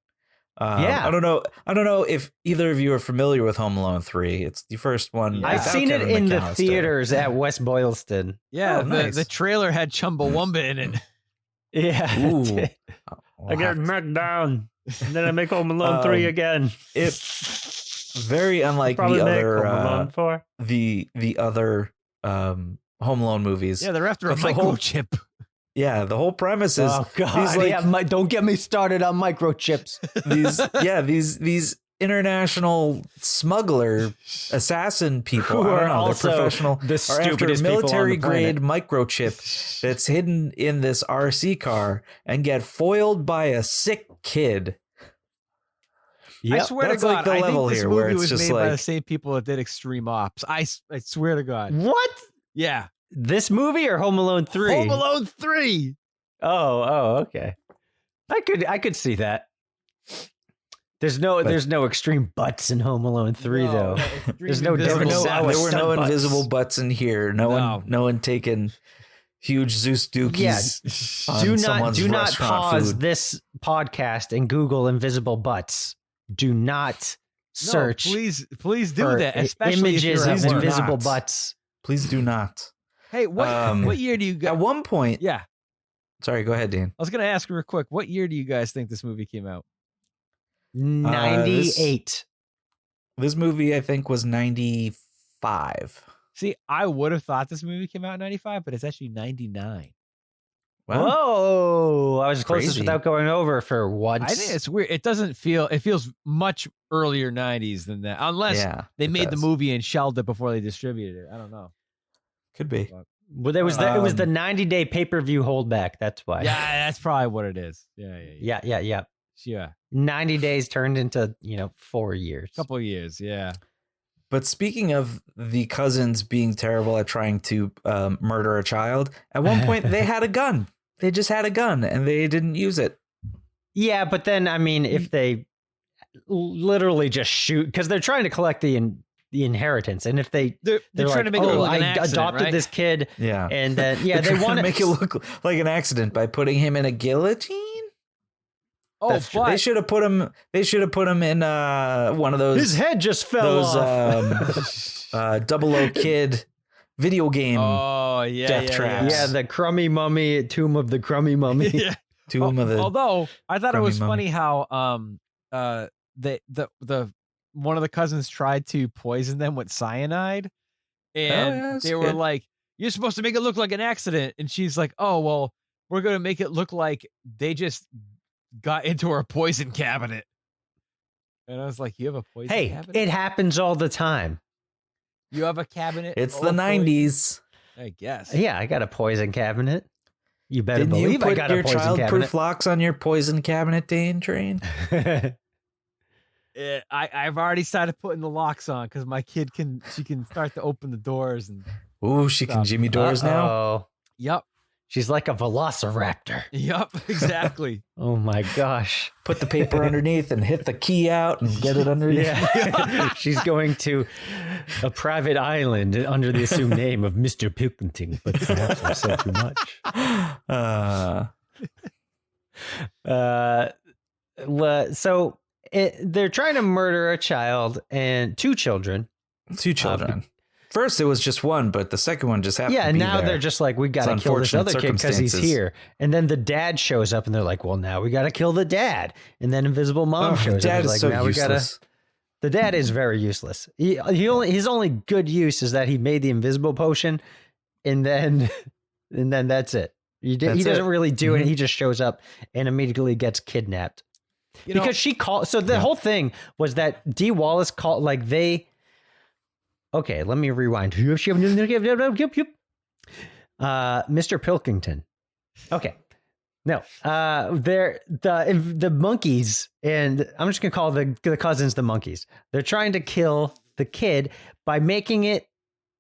I don't know if either of you are familiar with Home Alone 3. It's the first one. I've seen it in the theaters at West Boylston. Yeah, nice. the trailer had Chumbawamba in it. Yeah. Ooh. I get knocked down, and then I make Home Alone 3 again. It's very unlike Probably the make other Home Alone 4. the other Home Alone movies. Yeah, they're after a microchip. The whole premise is don't get me started on microchips. these international smuggler assassin people Who are they're also professional. the are after stupidest people on the military grade planet. microchip that's hidden in this RC car and get foiled by a sick kid. I swear That's to God, like the I level think this here where movie it's was just made by the like same people that did Extreme Ops. I swear to God. What? Yeah. This movie or Home Alone 3? Home Alone 3. Oh, okay. I could see that. There's no extreme butts in Home Alone 3 though. There's no there were David Sawa no stunt butts. invisible butts in here. No one taking huge Zeus dookies. On Do someone's not restaurant pause food. this podcast and Google invisible butts. Do not search. No, please do for that, especially if images you're at of work. invisible butts. Please do not. Hey, what year do you guys? At one point, Yeah, sorry, go ahead, Dean. I was going to ask real quick. What year do you guys think this movie came out? 98. This movie, I think, was 95. See, I would have thought this movie came out in 95, but it's actually 99. Wow. Whoa! I was closest Crazy. without going over for once. I think it's weird. It feels much earlier 90s than that, unless they it made the does. movie and shelved it before they distributed it. I don't know. Could be. Well, it was the 90-day pay-per-view holdback. That's why. Yeah, that's probably what it is. Yeah. 90 days turned into 4 years. Couple of years. Yeah. But speaking of the cousins being terrible at trying to murder a child, at one point they had a gun. They just had a gun and they didn't use it. Yeah, but then I mean, if they literally just shoot, because they're trying to collect the inheritance, and if they're trying to make it look like an accident, adopted right? this kid, Yeah. and then They're they trying want to make it look like an accident by putting him in a guillotine. Oh, That's true. but They should have put him. They should have put him in one of those. his head just fell Those off. 00 Kid video game. Oh yeah, Death traps. Yeah, the crummy mummy, Tomb of the Crummy Mummy. yeah. Tomb of the. Although I thought it was Crummy funny how the one of the cousins tried to poison them with cyanide, and that's they were good. like, "You're supposed to make it look like an accident," and she's like, "Oh well, we're going to make it look like they just got into our poison cabinet." And I was like, "You have a poison Hey, cabinet? it happens all the time. You have a cabinet? It's full the of poison?" 90s. I guess. Yeah, I got a poison cabinet. You better Didn't you believe I put got your a poison childproof cabinet. locks on your poison cabinet, Dane Train? I've already started putting the locks on because my kid can start to open the doors and. Ooh, she can Jimmy doors now. Oh, Yep. she's like a velociraptor. Yep. Exactly. Oh my gosh. Put the paper underneath and hit the key out and get it underneath. Yeah. She's going to a private island under the assumed name of Mr. Pilkington, but perhaps I said too much. So they're trying to murder a child and two children. Two children. First, it was just one, but the second one just happened to Yeah, be and now there. they're just like, we got to It's kill this unfortunate other kid because he's circumstances. here. And then the dad shows up and they're like, well, now we got to kill the dad. And then Invisible Mom shows Dad up. is Like, so now we gotta. useless. The dad is very useless. His only good use is that he made the invisible potion, and then that's it. He doesn't really do it. He just shows up and immediately gets kidnapped. Because she called. So the whole thing was that Dee Wallace called, like they. Okay, let me rewind. Mr. Pilkington. Okay. No, they're the monkeys, and I'm just gonna call the cousins the monkeys. They're trying to kill the kid by making it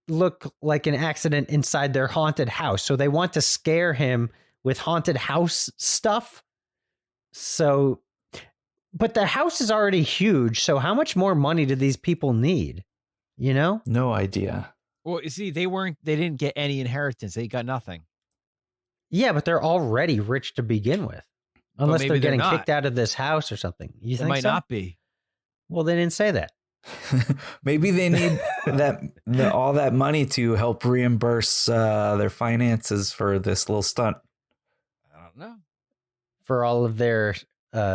look like an accident inside their haunted house. So they want to scare him with haunted house stuff. So, but the house is already huge. So how much more money do these people need? You know? No idea. Well, you see, they didn't get any inheritance. They got nothing. Yeah, but they're already rich to begin with. Unless they're getting kicked out of this house or something. You think might so? not be. Well, they didn't say that. Maybe they need all that money to help reimburse their finances for this little stunt. I don't know. For all of their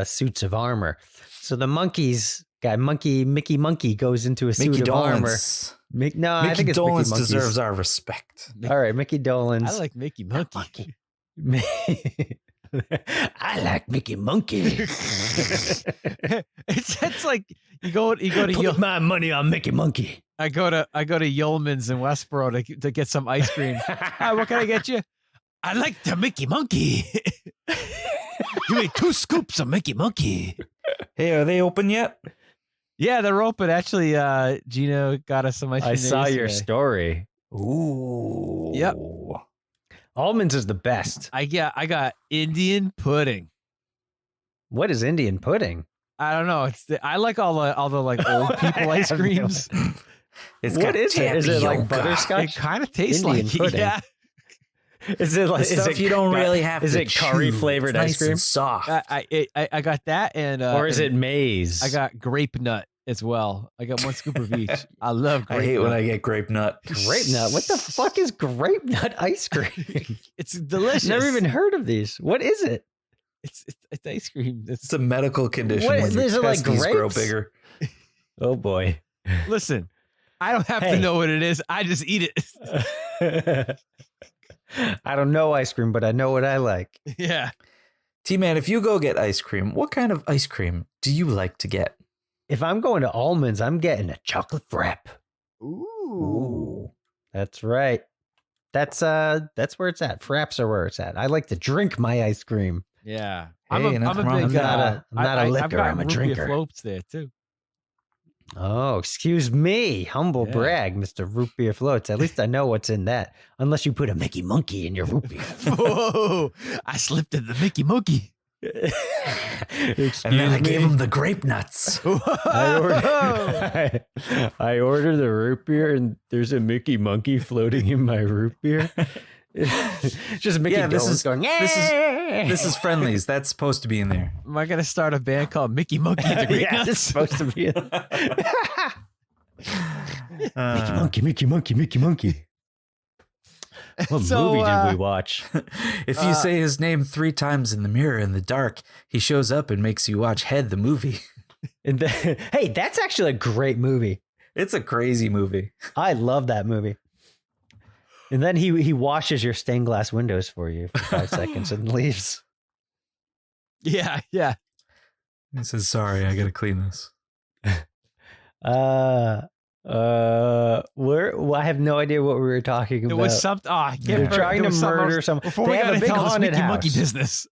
suits of armor. So the monkeys guy, Mickey Monkee goes into a suit of armor. I think it's Dolenz Mickey deserves our respect. All right, Mickey Dolenz. I like Mickey Monkee. I like Mickey Monkee. it's like you go to Put my money on Mickey Monkee. I go to Yeoman's in Westboro to get some ice cream. Hi, what can I get you? I like the Mickey Monkee. Give me 2 scoops of Mickey Monkee. Hey, are they open yet? Yeah, they're open. Actually, Gino got us some ice cream. I saw your story. Ooh. Yep. Almonds is the best. I got Indian pudding. What is Indian pudding? I don't know. I like all the like old people ice creams. What is it? Is it like butterscotch? It kind of tastes Indian like pudding. Yeah. Is it like stuff you don't really have? Is to it curry chew. flavored It's ice nice cream? and soft. I got that and or is it maize? I got grape nut as well. I got 1 scoop of each. I love grape I hate nut. when I get grape nut. Grape nut? What the fuck is grape nut ice cream? It's delicious. Never even heard of these. What is it? It's ice cream. It's a medical condition. What, when your is it like testes grow grapes? bigger. Oh boy. Listen, I don't have to know what it is. I just eat it. I don't know ice cream, but I know what I like. Yeah. T-Man, if you go get ice cream, what kind of ice cream do you like to get? If I'm going to Almonds, I'm getting a chocolate frap. Ooh. That's right. That's where it's at. Fraps are where it's at. I like to drink my ice cream. Yeah. Hey, I'm a nothing wrong big with that. I'm not a liquor, I've got I'm a root drinker. beer floats there too. Oh, excuse me. Humble brag, Mr. Root Beer Floats. At least I know what's in that. Unless you put a Mickey Monkee in your root beer. Whoa! I slipped in the Mickey Monkee. And then I gave him the grape nuts. I order the root beer and there's a Mickey Monkee floating in my root beer. Just Mickey Dolenz going, this is Friendlies. That's supposed to be in there. Am I gonna start a band called Mickey Monkee and the Grape Nuts? It's supposed to be Mickey Monkee. What movie did we watch? If you say his name 3 times in the mirror in the dark, he shows up and makes you watch Head the movie. Hey, that's actually a great movie. It's a crazy movie. I love that movie. And then he washes your stained glass windows for you for 5 seconds and leaves. Yeah. He says, "Sorry, I gotta clean this." I have no idea what we were talking about. It was something. Oh, I can't They're remember. trying to murder someone. Before They we have got a big into all this haunted Mickey house. Monkey business.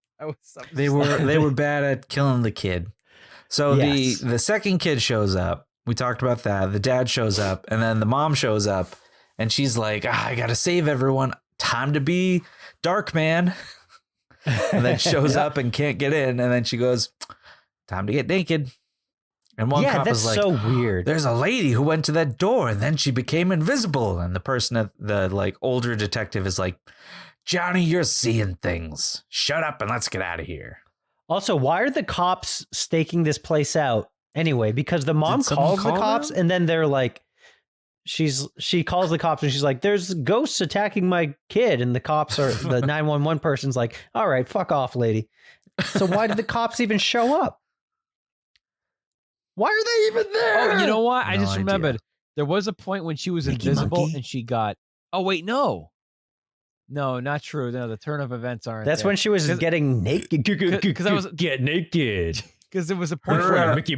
They were bad at killing the kid. So Yes. the second kid shows up. We talked about that. The dad shows up, and then the mom shows up, and she's like, "I gotta save everyone. Time to be dark, man." And then shows up and can't get in, and then she goes, "Time to get naked." And one cop that's is like, so weird. "There's a lady who went to that door, and then she became invisible." And the person at the like older detective is like, "Johnny, you're seeing things. Shut up and let's get out of here." Also, why are the cops staking this place out anyway? Because the mom Did someone calls the call cops them? and then they're like, she calls the cops and she's like, "There's ghosts attacking my kid." And the cops are, the 911 person's like, "All right, fuck off, lady." So why did the cops even show up? Why are they even there? Oh, you know what? I No just idea. remembered. There was a point when she was Mickey invisible Monkee? and she got. Oh wait, no, not true. No, the turn of events aren't. That's there. when she was getting naked. Because I was Get naked. because there was a point Her, where Mickey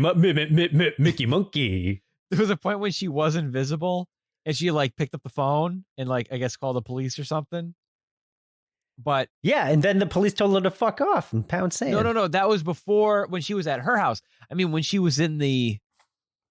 Monkey. there was a point when she was invisible and she like picked up the phone and like I guess called the police or something. But yeah, and then the police told her to fuck off and pound sand. no. That was before when she was at her house. I mean, when she was in the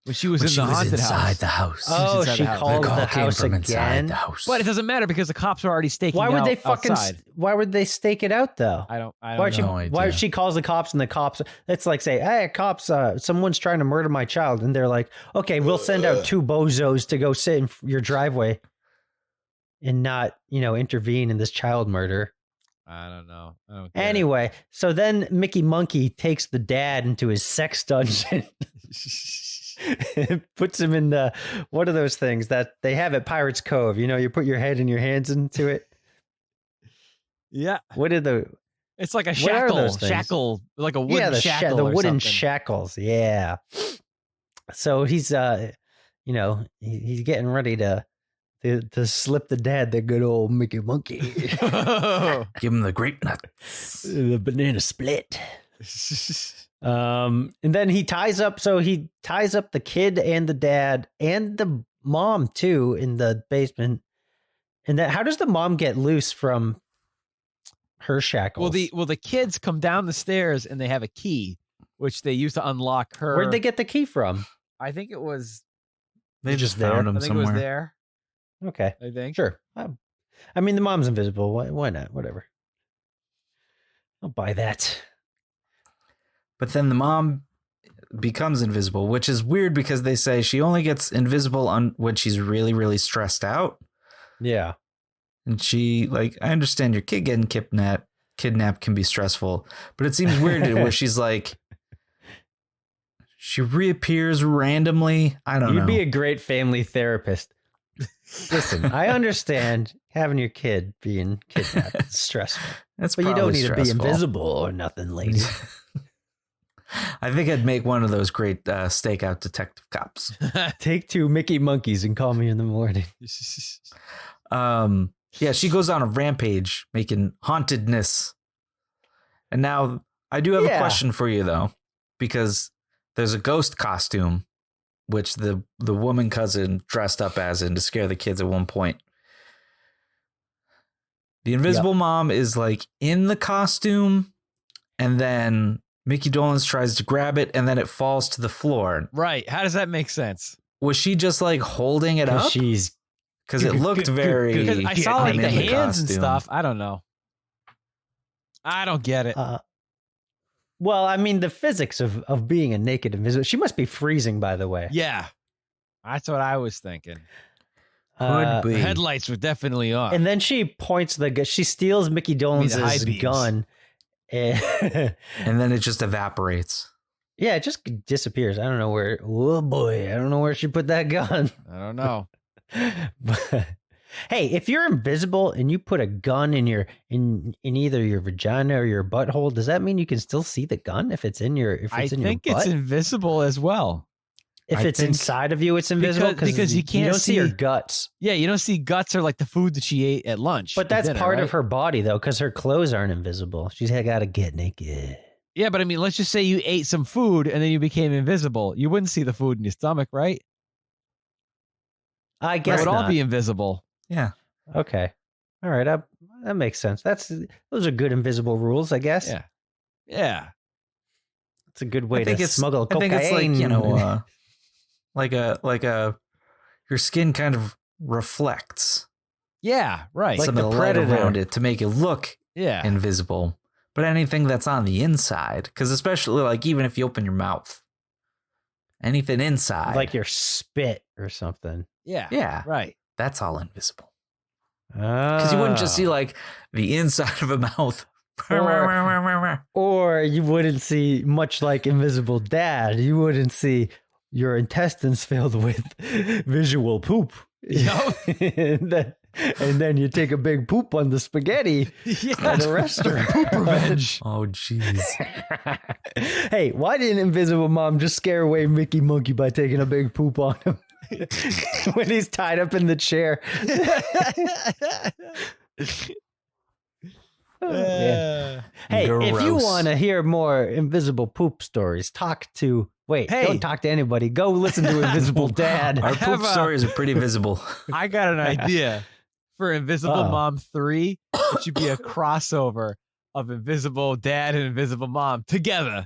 haunted house. The house. Oh, she called the house again. The house. But it doesn't matter because the cops are already staking Why would out they fucking? outside. Why would they stake it out though? I don't know. Why she calls the cops and the cops? It's like say, hey, cops, someone's trying to murder my child, and they're like, okay, we'll send out 2 bozos to go sit in your driveway and not, intervene in this child murder. I don't know. Anyway, so then Mickey Monkee takes the dad into his sex dungeon. Puts him in the what are those things that they have at Pirates Cove? You put your head and your hands into it. Yeah. What are the? It's like a shackle, like a wooden shackle. The wooden something. shackles. Yeah. So he's he's getting ready to slip the dad the good old Mickey Monkee. Give him the grape nut, the banana split. And then he ties up the kid and the dad and the mom too in the basement. And then how does the mom get loose from her shackles? Well, the kids come down the stairs and they have a key, which they use to unlock her. Where'd they get the key from? I think it was. They just found him I think somewhere. it was there. Okay. I think. Sure. I mean, the mom's invisible. Why not? Whatever. I'll buy that. But then the mom becomes invisible, which is weird because they say she only gets invisible when she's really, really stressed out. Yeah. And she, I understand your kid getting kidnapped can be stressful, but it seems weird where she's like, she reappears randomly. I don't know. You'd be a great family therapist. Listen, I understand having your kid being kidnapped. It's stressful. But you don't need stressful. to be invisible or nothing, lady. I think I'd make one of those great stakeout detective cops. Take 2 Mickey Monkeys and call me in the morning. Yeah, she goes on a rampage making hauntedness. And now I do have a question for you, though, because there's a ghost costume, which the woman cousin dressed up as to scare the kids at one point. The invisible mom is in the costume, and then Mickey Dolenz tries to grab it, and then it falls to the floor. Right. How does that make sense? Was she just holding it up? Because it looked very. Because I saw the hands costume. and stuff. I don't know. I don't get it. Well, I mean, the physics of being a naked invisible. She must be freezing, by the way. Yeah, that's what I was thinking. Could be. The headlights were definitely on. And then she points she steals Mickey Dolenz's gun. And then it just evaporates. Yeah, it just disappears. I don't know where. Oh boy, I don't know where she put that gun. I don't know. But, hey, if you're invisible and you put a gun in either your vagina or your butthole, does that mean you can still see the gun if it's in your? I think it's invisible as well. If it's inside of you, it's invisible because you can't don't see your guts. Yeah, you don't see guts or the food that she ate at lunch. But that's dinner, part right? of her body though, because her clothes aren't invisible. She's got to get naked. Yeah, but I mean, let's just say you ate some food and then you became invisible. You wouldn't see the food in your stomach, right? I guess it would all not. be invisible. Yeah. Okay. All right. That makes sense. Those are good invisible rules, I guess. Yeah. Yeah. It's a good way to smuggle cocaine. I think it's your skin kind of reflects. Yeah, right. Some of the light around it to make it look invisible. But anything that's on the inside, because especially even if you open your mouth, anything inside, like your spit or something. Yeah. Yeah. Right. That's all invisible. Because you wouldn't just see the inside of a mouth. Or you wouldn't see, much like Invisible Dad, you wouldn't see your intestines filled with visual poop. Yep. and then you take a big poop on the spaghetti at a restaurant. Poop revenge. Oh, jeez. Hey, why didn't Invisible Mom just scare away Mickey Monkee by taking a big poop on him when he's tied up in the chair? Hey, if you want to hear more invisible poop stories, don't talk to anybody. Go listen to Invisible Dad. Our poop stories are pretty visible. I got an idea. for Invisible Mom 3, it should be a crossover of Invisible Dad and Invisible Mom together.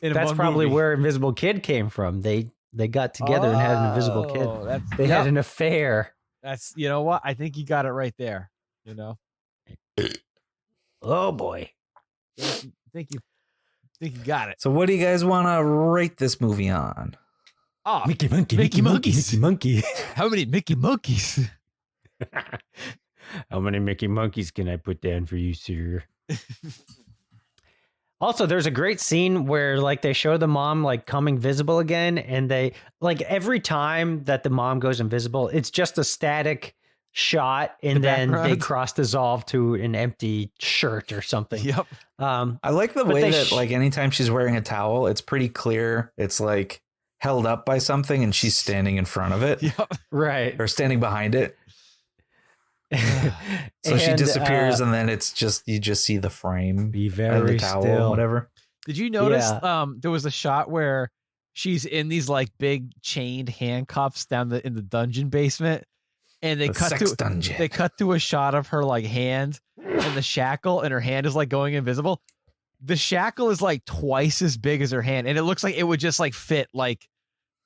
That's probably where Invisible Kid came from. They got together and had an Invisible Kid. They had an affair. That's, you know what? I think you got it right there. You know? Oh boy. I think you got it. So what do you guys want to rate this movie on? Oh, Mickey Monkey. Mickey Monkeys. Mickey Monkey. How many Mickey Monkeys? How many Mickey Monkeys can I put down for you, sir? Also, there's a great scene where like they show the mom like coming visible again, and they like every time that the mom goes invisible, it's just a static shot, and then they cross dissolve to an empty shirt or something. Yep. I like the way that like anytime she's wearing a towel, it's pretty clear. It's like held up by something, and she's standing in front of it. Yep. Right. Or standing behind it. So she disappears, and then it's just you just see the frame, be very the towel, still. whatever. Did you notice? There was a shot where she's in these like big chained handcuffs down in the dungeon basement, and they cut to a shot of her like hand and the shackle, and her hand is like going invisible. The shackle is like twice as big as her hand, and it looks like it would just like fit like.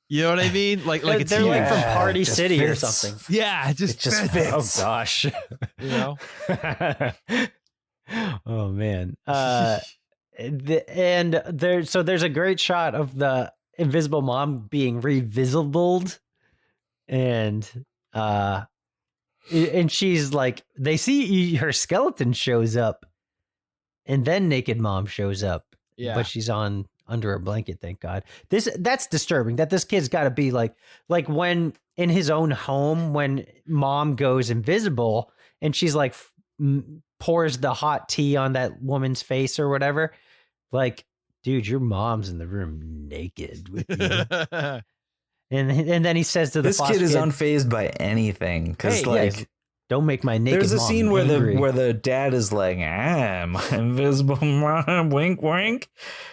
You know what I mean? Like it's they're like from Party City fits. or something. Yeah, it just fits. Oh gosh. You know? Oh man. And there's a great shot of the Invisible Mom being revisibled, and she's like, they see her skeleton shows up, and then Naked Mom shows up. Yeah, but she's under a blanket, thank God. That's disturbing that this kid's got to be like when in his own home, when mom goes invisible and she's like pours the hot tea on that woman's face or whatever. Like, dude, your mom's in the room naked with you. and then he says to the this kid is unfazed by anything because don't make my naked. There's a mom scene angry. where the dad is like, my invisible mom, wink, wink.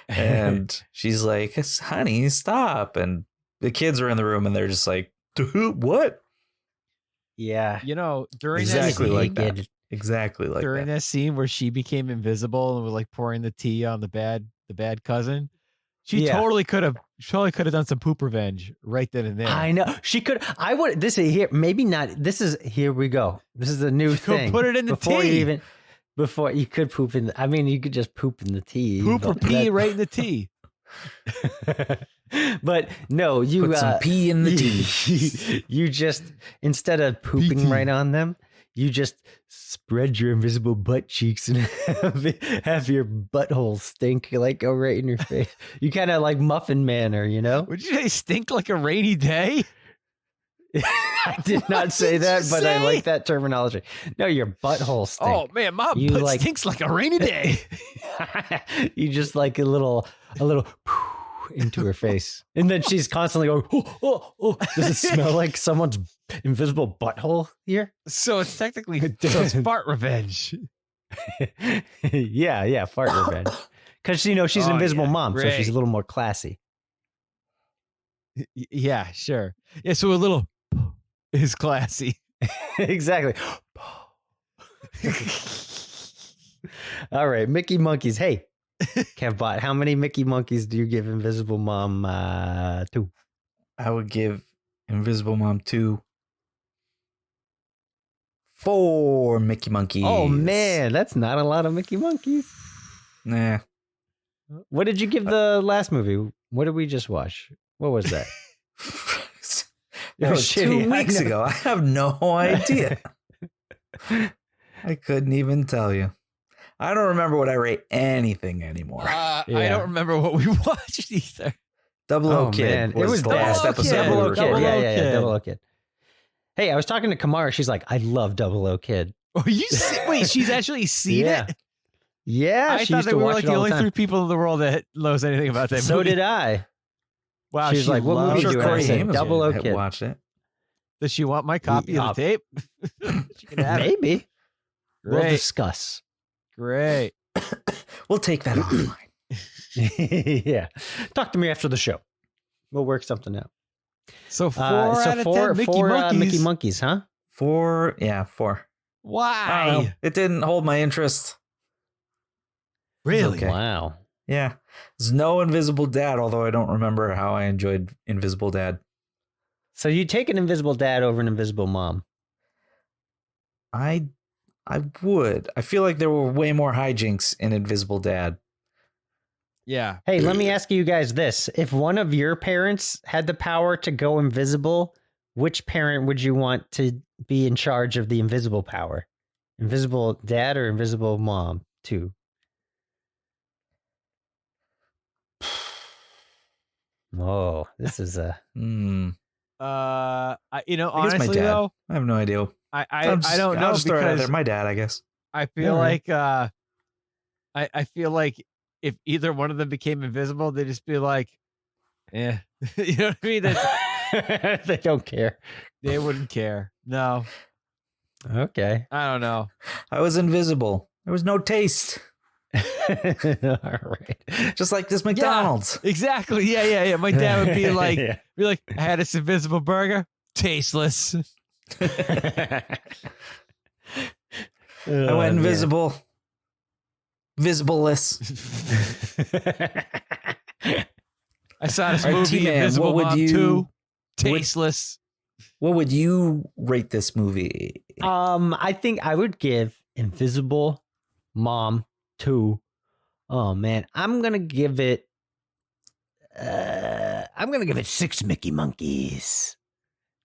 And she's like, honey, stop. And the kids are in the room and they're just like, what? Yeah. You know, during exactly that like scene, that. Exactly like during that scene where she became invisible and was like pouring the tea on the bad cousin. She totally could have done some poop revenge right then and there. I know she could. I would. This is here. Maybe not. This is here. We go. This is a new thing. Put it in the tea. Before you could poop in. I mean, you could just poop in the tea. Poop or pee right in the tea. But no, you put some pee in the tea. You just instead of pooping right on them, you just spread your invisible butt cheeks and have your butthole stink, like go right in your face. You kind of like Muffin Manor, you know? Would you say stink like a rainy day? I did not say that, but I like that terminology. No, your butthole stink. Oh man, my butt stinks like a rainy day. You just like a little into her face, and then she's constantly going, oh. Does it smell like someone's invisible butthole here? So it's technically it's fart revenge. Yeah, fart revenge. Because she's an invisible mom, great. so she's a little more classy. Yeah, sure. Yeah, so a little is classy. Exactly. All right, Mickey Monkeys. Hey, Kevbot, how many Mickey Monkeys do you give Invisible Mom 2? I would give Invisible Mom 2 4 Mickey Monkeys. Oh man, that's not a lot of Mickey Monkeys. Nah. What did you give the last movie? What did we just watch? What was that? That was 2 weeks ago. I have no idea. I couldn't even tell you. I don't remember what I rate anything anymore. I don't remember what we watched either. Double O Kid. Man. It was the last episode. Double O Kid. Double O Yeah, Kid. Double O Kid. Hey, I was talking to Kamara. She's like, I love Double O Kid. Oh, wait, she's actually seen it? Yeah, I thought that we were like the only 3 people in the world that knows anything about that movie. So did I. Wow, she's like, what movie do you want to say? Double O Kid. Watched it. Does she want my copy of the tape? She can have it. Maybe. Great. We'll discuss. Great. We'll take that offline. Yeah. Talk to me after the show. We'll work something out. So 4 out of 10 Mickey Monkeys. Mickey Monkeys, huh? 4. Yeah, 4. I don't know. Why? It didn't hold my interest. Really? Okay. Wow. Yeah. There's no Invisible Dad, although I don't remember how I enjoyed Invisible Dad. So you take an invisible dad over an invisible mom? I would. I feel like there were way more hijinks in Invisible Dad. Yeah. Hey, let me ask you guys this. If one of your parents had the power to go invisible, which parent would you want to be in charge of the invisible power? Invisible dad or invisible mom, too? Oh, this is a... honestly though, I have no idea. I don't know I'll just throw it out because there. My dad, I guess. I feel like I feel like if either one of them became invisible, they'd just be like, yeah, you know what I mean? They don't care. They wouldn't care. No. Okay. I don't know. I was invisible. There was no taste. All right. Just like this McDonald's. Yeah, exactly. Yeah. My dad would be like, Yeah. I had this invisible burger, tasteless. I went invisible. Visibleless. I saw this All right, movie, T-Man, Invisible what would Mom you- 2, tasteless. What would you rate this movie? I think I would give Invisible Mom 2. Oh man, I'm gonna give it 6 Mickey Monkeys.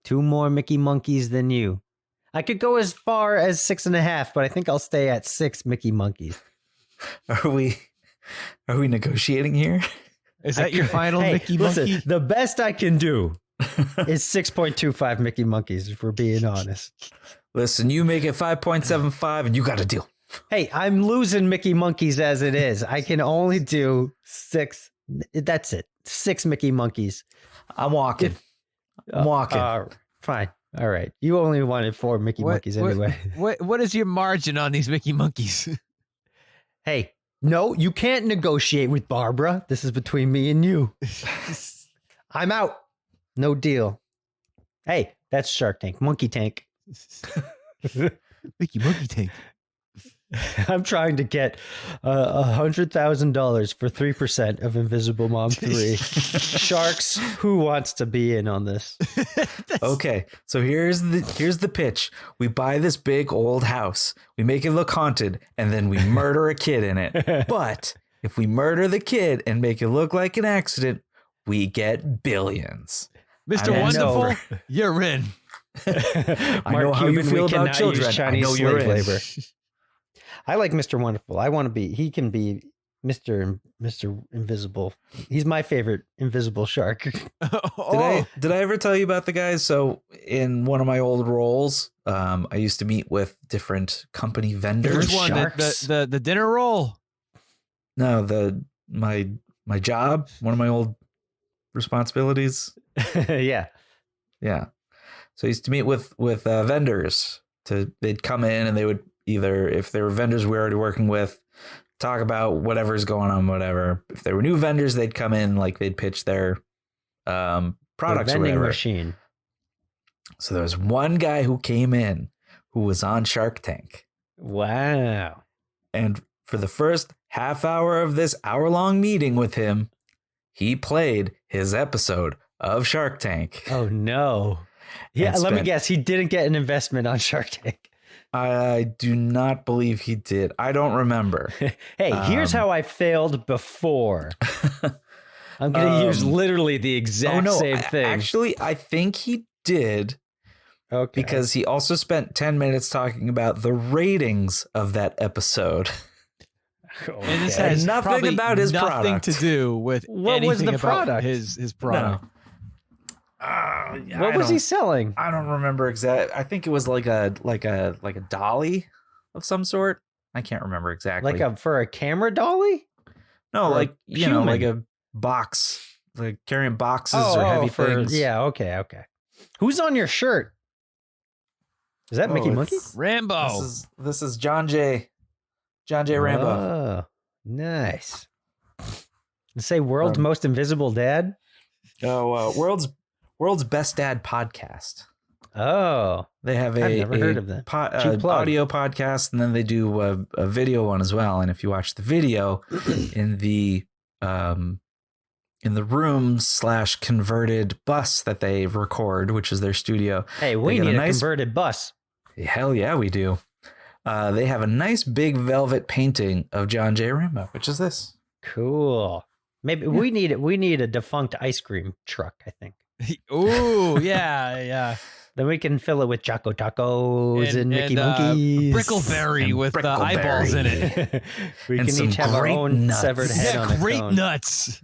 2 more Mickey Monkeys than you. I could go as far as 6.5, but I think I'll stay at 6 Mickey Monkeys. Are we negotiating here? Is that your final Mickey listen, Monkey? The best I can do is 6.25 Mickey Monkeys, if we're being honest. Listen, you make it 5.75 and you got a deal. Hey, I'm losing Mickey Monkeys as it is. I can only do 6. That's it. 6 Mickey Monkeys. I'm walking. Fine. All right. You only wanted 4 Mickey Monkeys anyway. What is your margin on these Mickey Monkeys? Hey, no, you can't negotiate with Barbara. This is between me and you. I'm out. No deal. Hey, that's Shark Tank. Monkey Tank. Mickey Monkey Tank. I'm trying to get $100,000 for 3% of Invisible Mom 3. Sharks, who wants to be in on this? Okay, so here's the pitch. We buy this big old house, we make it look haunted, and then we murder a kid in it. But if we murder the kid and make it look like an accident, we get billions. Mr. Wonderful, you're in. I know how you feel about children. I know you're in. Labor. I like Mr. Wonderful. He can be Mr. Invisible. He's my favorite invisible shark. Did I ever tell you about the guys? So in one of my old roles, I used to meet with different company vendors. Which one? The dinner roll? No, my job, one of my old responsibilities. Yeah. So I used to meet with vendors. They'd come in and they would either, if they were vendors we were already working with, talk about whatever's going on, whatever. If there were new vendors, they'd come in, like they'd pitch their products or whatever. Machine. So there was one guy who came in who was on Shark Tank. Wow. And for the first half hour of this hour-long meeting with him, he played his episode of Shark Tank. Oh, no. Yeah, let me guess. He didn't get an investment on Shark Tank. I do not believe he did. I don't remember. Hey, here's how I failed before. I'm going to use literally the exact same thing. Actually, I think he did. Okay. Because he also spent 10 minutes talking about the ratings of that episode. And this has nothing about his nothing product to do with what was the about product? His product. No. What was he selling? I don't remember exactly. I think it was like a dolly of some sort. I can't remember exactly. For a camera dolly? No, Or like a human? like a box, like carrying boxes or heavy things. Yeah, okay. Who's on your shirt? Is that Mickey Monkey? Rambo. This is John J. Rambo. Oh, nice. Say world's most invisible dad. World's best dad podcast. Oh, They have I've never heard of them. Cheap plug. Audio podcast, and then they do a video one as well. And if you watch the video in the room/converted bus that they record, which is their studio. Hey, we need a converted bus. Hell yeah, we do. They have a nice big velvet painting of John J. Rambo, which is this. Cool. Maybe we need it. We need a defunct ice cream truck, I think. Ooh, yeah. Then we can fill it with Choco Tacos and Mickey Monkees. Brickleberry with eyeballs in it. We can each have our own severed head on a great cone. nuts.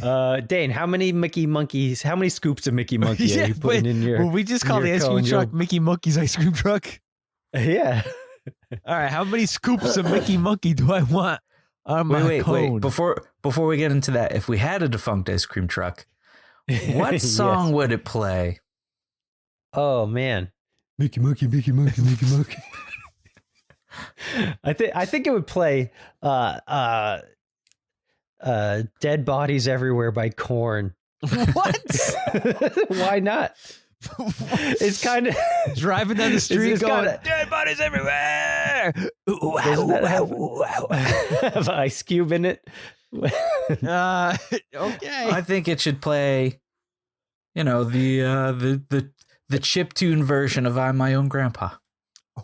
Dane, how many Mickey Monkees? How many scoops of Mickey Monkey are you putting in your? Well, we just call the ice cream truck Mickey Monkey's ice cream truck. Yeah. All right. How many scoops of Mickey Monkey do I want on my cone? Wait. Before we get into that, if we had a defunct ice cream truck, what song would it play? Oh man, Mickey Monkey, Mickey Monkey, Mickey Monkey. I think it would play Dead Bodies Everywhere by Korn. What? Why not? It's kind of driving down the street going, dead bodies everywhere. Doesn't that have Ice Cube in it? Okay. I think it should play, the chiptune version of "I'm My Own Grandpa."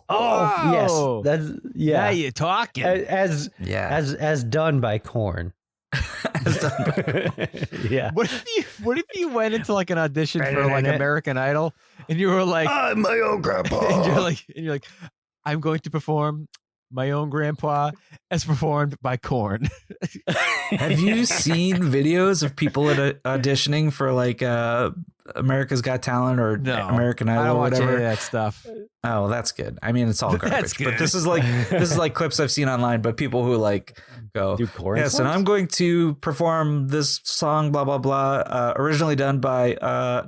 Oh, yes, that's Now you're talking. As done by Korn. Yeah. What if you went into like an audition for like American Idol and you were like, I'm my own grandpa. and you're like, I'm going to perform My Own Grandpa as performed by Korn. Have you seen videos of people auditioning for like America's Got Talent or American Idol or whatever? I don't watch any of that stuff. Oh, that's good. I mean, it's all garbage. That's good. But this is like clips I've seen online, but people who like go, yes, and I'm going to perform this song, blah blah blah, originally done by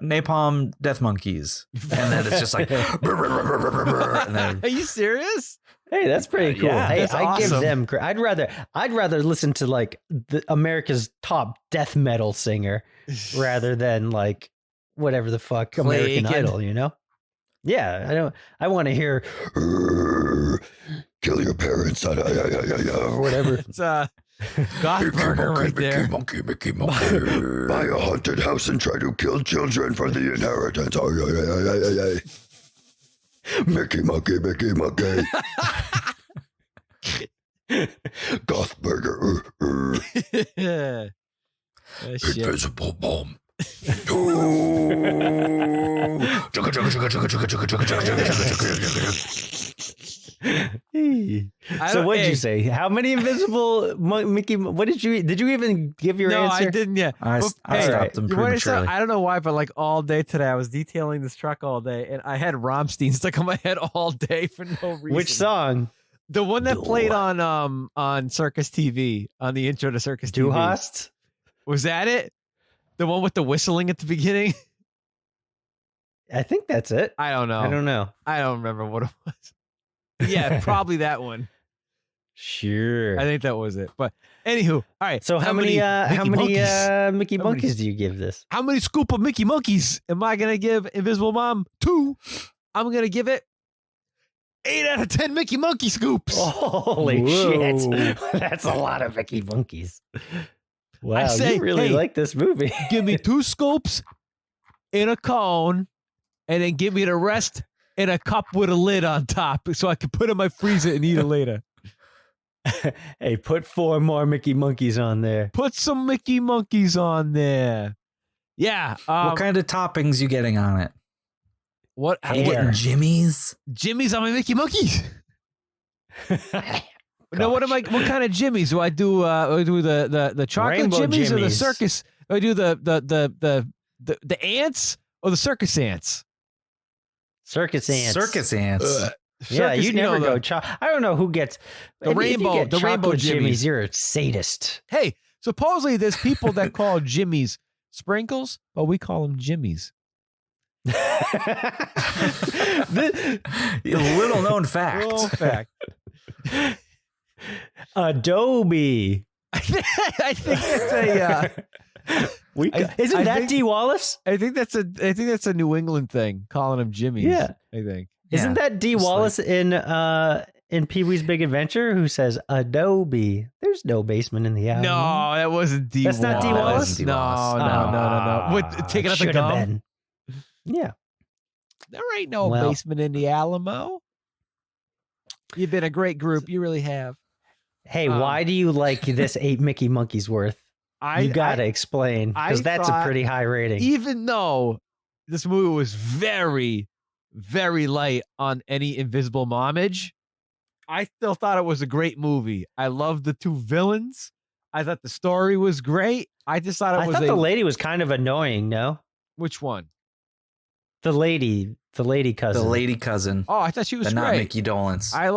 Napalm Death Monkeys, and then it's just like, and then, are you serious? Hey, that's pretty cool. Yeah, hey, that's I give awesome. them. I'd rather listen to like America's top death metal singer rather than like whatever the fuck American Idol. Yeah, I want to hear kill your parents or whatever. It's Gothburger right there. Mickey Monkey. Buy a haunted house and try to kill children for the inheritance. Mickey Monkey, Mickey Monkey. Gothburger. Invisible bomb. So what'd you say? How many invisible Mickey? What did you even give your answer? No, I didn't yet. I stopped them prematurely. I don't know why, but like all day today, I was detailing this truck all day, and I had Rammstein stuck on my head all day for no reason. Which song? The one that played on Circus TV, on the intro to Circus TV. Du hast? Was that it? The one with the whistling at the beginning? I think that's it. I don't know. I don't know. I don't remember what it was. Yeah, probably that one. Sure. I think that was it. But anywho, all right. So how many Mickey Monkeys do you give this? How many scoop of Mickey Monkeys am I going to give Invisible Mom? 2. I'm going to give it 8 out of 10 Mickey Monkey scoops. Holy shit. That's a lot of Mickey Monkeys. Wow, I say, you really like this movie. Give me 2 scoops in a cone, and then give me the rest in a cup with a lid on top so I can put it in my freezer and eat it later. Hey, put 4 more Mickey Monkeys on there. Put some Mickey Monkeys on there. Yeah. What kind of toppings you getting on it? What? I'm getting Jimmy's. Jimmy's on my Mickey Monkeys. No, what kind of Jimmy's do I do? The chocolate Rainbow Jimmy's or the Jimmy's. circus? Do I do the ants or the circus ants? Circus ants. Circus ants. Yeah, Circus, you never go. the I don't know who gets The rainbow Jimmy's. You're a sadist. Hey, supposedly there's people that call Jimmy's sprinkles, but we call them Jimmy's. Little known fact. Little fact. Adobe. I think it's a. Isn't that D. Wallace? I think that's a New England thing, calling him Jimmy. Yeah, I think. Isn't that D. Wallace in Pee-wee's Big Adventure who says Adobe? There's no basement in the alley. No, that wasn't D. That's not D. Wallace. No. What? Taking out the Should have gum. been. Yeah. There ain't no basement in the Alamo. You've been a great group. You really have. Hey, why do you like this 8 Mickey Monkeys worth? You gotta explain, because that's a pretty high rating. Even though this movie was very, very light on any Invisible Momage, I still thought it was a great movie. I loved the two villains. I thought the story was great. I just thought I thought the lady was kind of annoying. No, which one? The lady cousin. The lady cousin. Oh, I thought she was but great. not Mickey Dolenz. I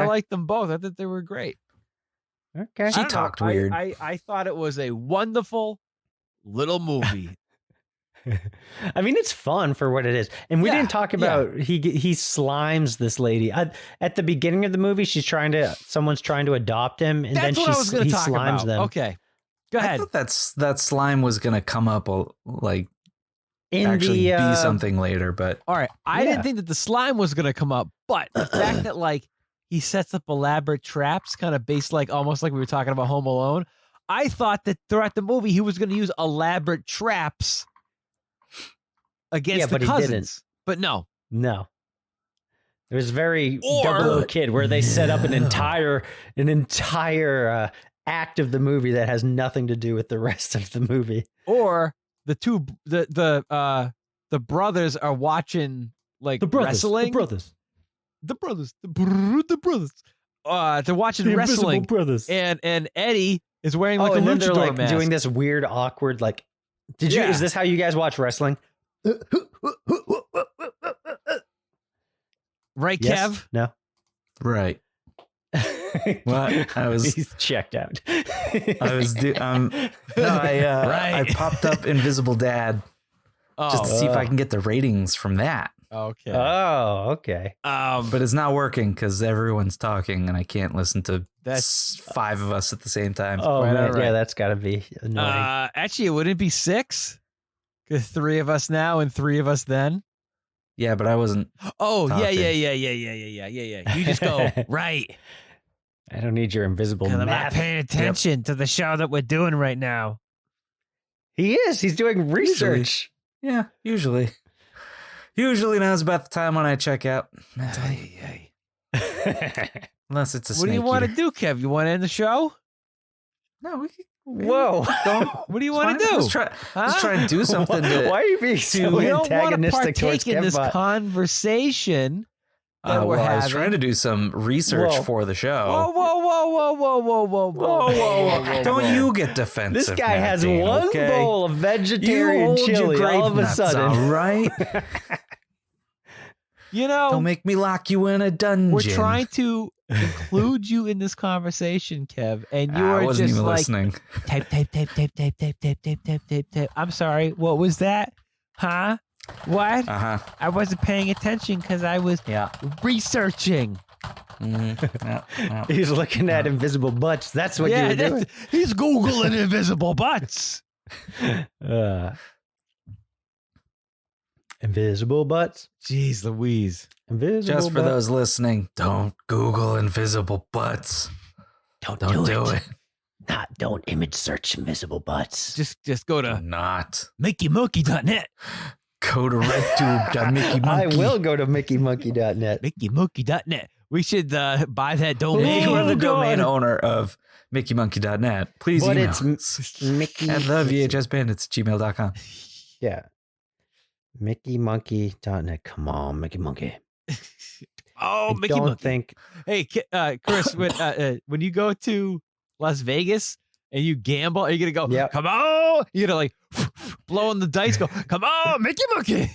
liked them both. I thought they were great. Okay. She talked weird. I thought it was a wonderful little movie. I mean, it's fun for what it is. And we didn't talk about he slimes this lady. At the beginning of the movie, someone's trying to adopt him, and That's then what I was he talk slimes about. them. Okay. Go ahead. I thought that slime was gonna come up In actually be something later, but all right. I didn't think that the slime was gonna come up, but the fact that he sets up elaborate traps, kind of based almost like we were talking about Home Alone. I thought that throughout the movie he was going to use elaborate traps against the cousins, he didn't. But no. It was very Double O Kid, where they set up an entire act of the movie that has nothing to do with the rest of the movie. Or the brothers are watching wrestling. The brothers. They're watching the wrestling. Brothers. And Eddie is wearing a and then luchador they're mask. doing this weird, awkward is this how you guys watch wrestling? Right, yes? Kev? No. Right. What? He's checked out. I popped up Invisible Dad just to see if I can get the ratings from that. Okay. Oh, okay. But it's not working because everyone's talking and I can't listen to 5 of us at the same time. Oh, right. Yeah, that's got to be annoying. Actually, it wouldn't be 6. 'Cause 3 of us now and 3 of us then. Yeah, but I wasn't. Oh, talking. yeah. You just go right. I don't need your invisible math. I'm not paying attention to the show that we're doing right now. He is. He's doing research. Usually. Usually now's about the time when I check out. Unless it's a snake. What do you want to eater. do, Kev? You want to end the show? No, we can. Whoa. What do you want to do? Let's try and do something. Why are you being so we don't want to antagonistic towards partake in this Kevbot? conversation that we're I having. was trying to do some research for the show. Whoa. Don't you get defensive. This guy now, has Dan, one okay? bowl of vegetarian You hold your chili grape all of a nuts, sudden. all right? Don't make me lock you in a dungeon. We're trying to include you in this conversation, Kev, and you I are wasn't just even like listening. tape. I'm sorry. What was that? Huh? What? I wasn't paying attention because I was researching. He's looking at invisible butts. That's what you're doing. He's Googling invisible butts. Invisible butts. Jeez Louise. Invisible Just for those listening, don't Google invisible butts. Don't do it. Don't image search invisible butts. Just go to MickeyMonkee.net. Go to RedTube.MickeyMonkey. I will go to MickeyMonkey.net. MickeyMonkey.net. We should buy that domain. If you are the domain owner of MickeyMonkey.net, please email us Mickey at thevhsbandits@gmail.com. Yeah. MickeyMonkey.net. Come on, Mickey Monkey. Mickey Monkey. Hey, Chris, when you go to Las Vegas and you gamble, are you gonna go? Come on! You're gonna blowing the dice. Go, come on, Mickey Monkey.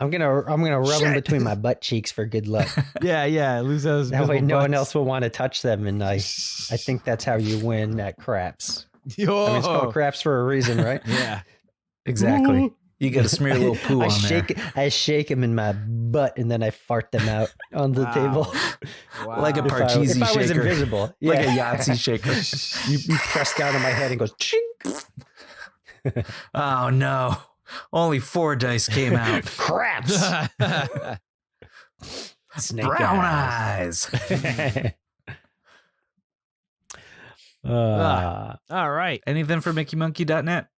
I'm gonna rub them between my butt cheeks for good luck. Yeah. Lose those. That way, no butts. one else will want to touch them, and I think that's how you win at craps. Yo. I mean, it's called craps for a reason, right? Yeah. Exactly. You got to smear a little poo on there. I shake them in my butt and then I fart them out on the table. Wow. Like a Parcheesi shaker. If I was invisible. Like a Yahtzee shaker. you press down on my head and goes, chink. Oh, no. Only 4 dice came out. Craps. Snake Brown eyes. All right. Anything for MickeyMonkey.net?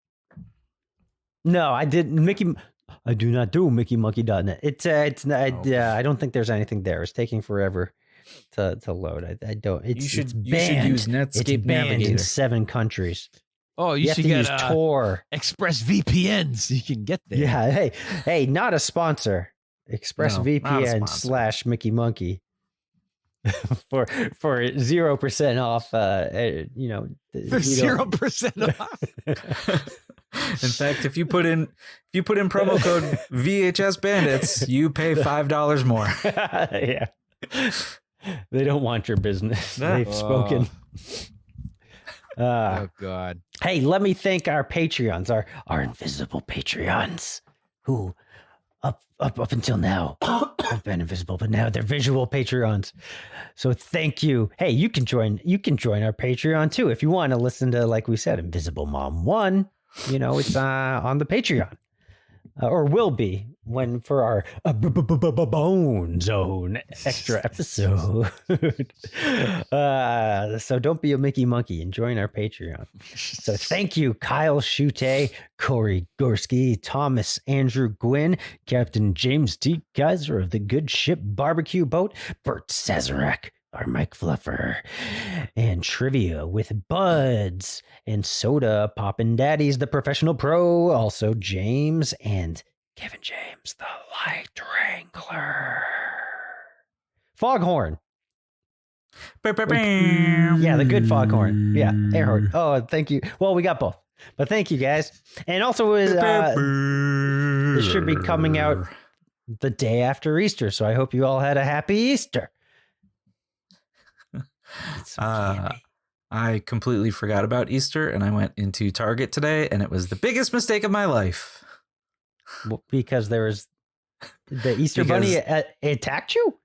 No, I didn't. I do not do MickeyMonkey.net. It's not. I don't think there's anything there. It's taking forever to load. I don't. You should banned. use Netscape it's banned Navigator in 7 countries. Oh, you have should to get use Tor. ExpressVPN so you can get there. Yeah. Hey, not a sponsor. ExpressVPN / Mickey Monkey for 0% off. For 0% off. In fact, if you put in promo code VHS Bandits, you pay $5 more. Yeah, they don't want your business. They've spoken. Oh God! Hey, let me thank our Patreons, our invisible Patreons, who up until now have been invisible, but now they're visual Patreons. So thank you. Hey, you can join our Patreon too if you want to listen to, like we said, Invisible Mom 1. It's on the Patreon, or will be for our Bone Zone extra episode. So don't be a Mickey Monkey and join our Patreon. So thank you, Kyle Shute, Corey Gorski, Thomas Andrew Gwynn, Captain James T. Kaiser of the Good Ship Barbecue Boat, Bert Sazerac, our Mike Fluffer, and Trivia with Buds and Soda Poppin' Daddies, the Professional Pro, also James and Kevin James, the Light Wrangler. Foghorn. Yeah, the good Foghorn. Yeah, air horn. Oh, thank you. Well, we got both, but thank you guys. And also, this should be coming out the day after Easter, so I hope you all had a happy Easter. I completely forgot about Easter, and I went into Target today, and it was the biggest mistake of my life. Well, because there was the Easter Bunny attacked you?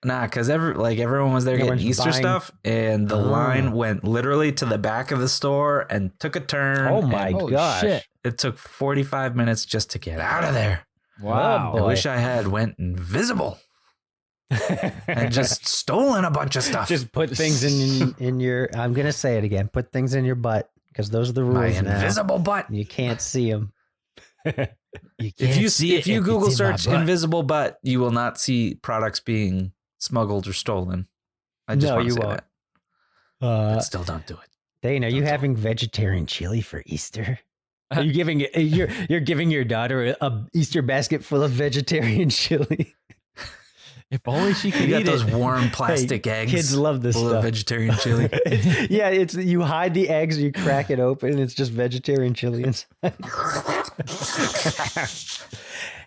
Nah, because everyone was there getting Easter stuff, and the line went literally to the back of the store and took a turn. Oh my gosh! Shit. It took 45 minutes just to get out of there. Wow! I wish I had went invisible. And just stolen a bunch of stuff. Just put things in your. I'm gonna say it again. Put things in your butt because those are the rules. My now. invisible butt. You can't see them. If you Google search invisible butt, you will not see products being smuggled or stolen. I just want to say that. But still, don't do it. Dane, are you having vegetarian chili for Easter? Are you giving you're giving your daughter a Easter basket full of vegetarian chili? If only she could eat those warm plastic eggs. Kids love this stuff. Vegetarian chili. Yeah, it's you hide the eggs, you crack it open, and it's just vegetarian chili inside.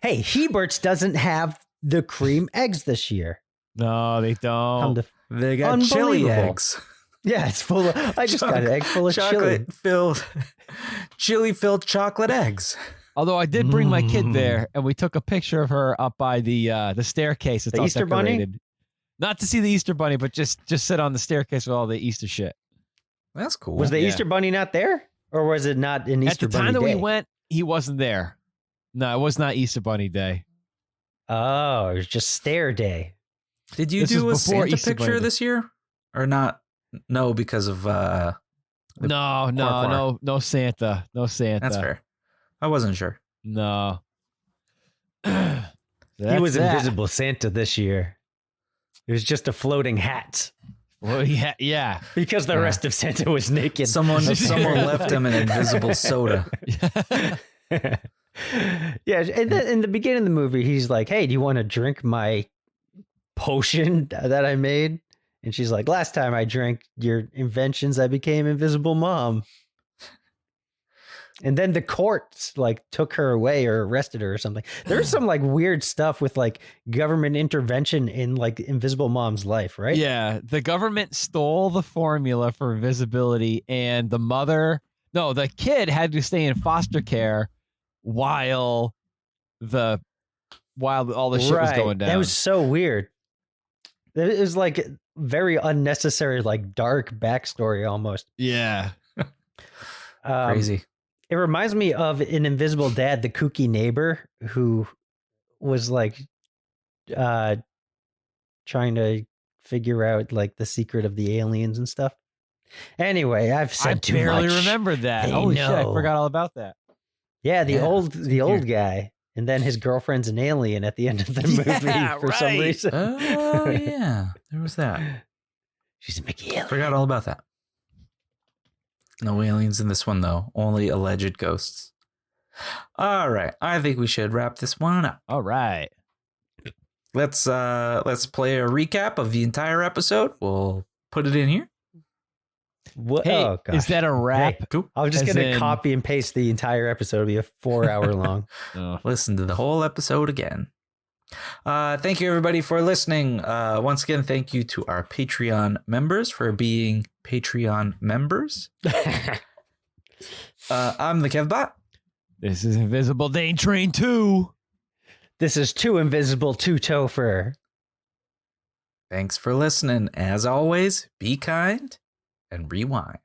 Hey, Hebert's doesn't have the cream eggs this year. No, they don't. They got chili eggs. Yeah, it's full of. I just got an egg full of chili-filled chocolate eggs. Although I did bring my kid there, and we took a picture of her up by the staircase. It's the all Easter decorated. Bunny? Not to see the Easter Bunny, but just sit on the staircase with all the Easter shit. That's cool. Was the Easter Bunny not there? Or was it not an Easter Bunny day? At the time that we went, he wasn't there. No, it was not Easter Bunny day. Oh, it was just Stair Day. Did you do a Santa picture this year? Or not? No, because of... No Santa. No Santa. That's fair. I wasn't sure. No. He was invisible Santa this year. It was just a floating hat. Well, yeah. Because the rest of Santa was naked. Someone left him an invisible soda. Yeah, and then in the beginning of the movie, he's like, "Hey, do you want to drink my potion that I made?" And she's like, "Last time I drank your inventions, I became Invisible Mom." And then the courts took her away or arrested her or something. There's some weird stuff with government intervention in Invisible Mom's life, right? Yeah, the government stole the formula for invisibility, and the kid had to stay in foster care while all the shit was going down. That was so weird. It was like very unnecessary, like dark backstory almost. Yeah. Crazy. It reminds me of an Invisible Dad, the kooky neighbor who was like trying to figure out like the secret of the aliens and stuff. Anyway, I've said too much. I barely remembered that. Holy shit, I forgot all about that. Yeah, the old guy. And then his girlfriend's an alien at the end of the movie for some reason. Oh, yeah. There was that. She's a Mickey alien. Forgot all about that. No aliens in this one, though. Only alleged ghosts. All right. I think we should wrap this one up. All right. Let's play a recap of the entire episode. We'll put it in here. What? Hey, oh, gosh. is that a wrap? Hey, I'm just going to copy and paste the entire episode. It'll be a 4-hour long. Listen to the whole episode again. Thank you, everybody, for listening. Once again, thank you to our Patreon members for being Patreon members. I'm the Kevbot. This is Invisible Dane Train 2. This is Too Invisible to Topher. Thanks for listening. As always, be kind and rewind.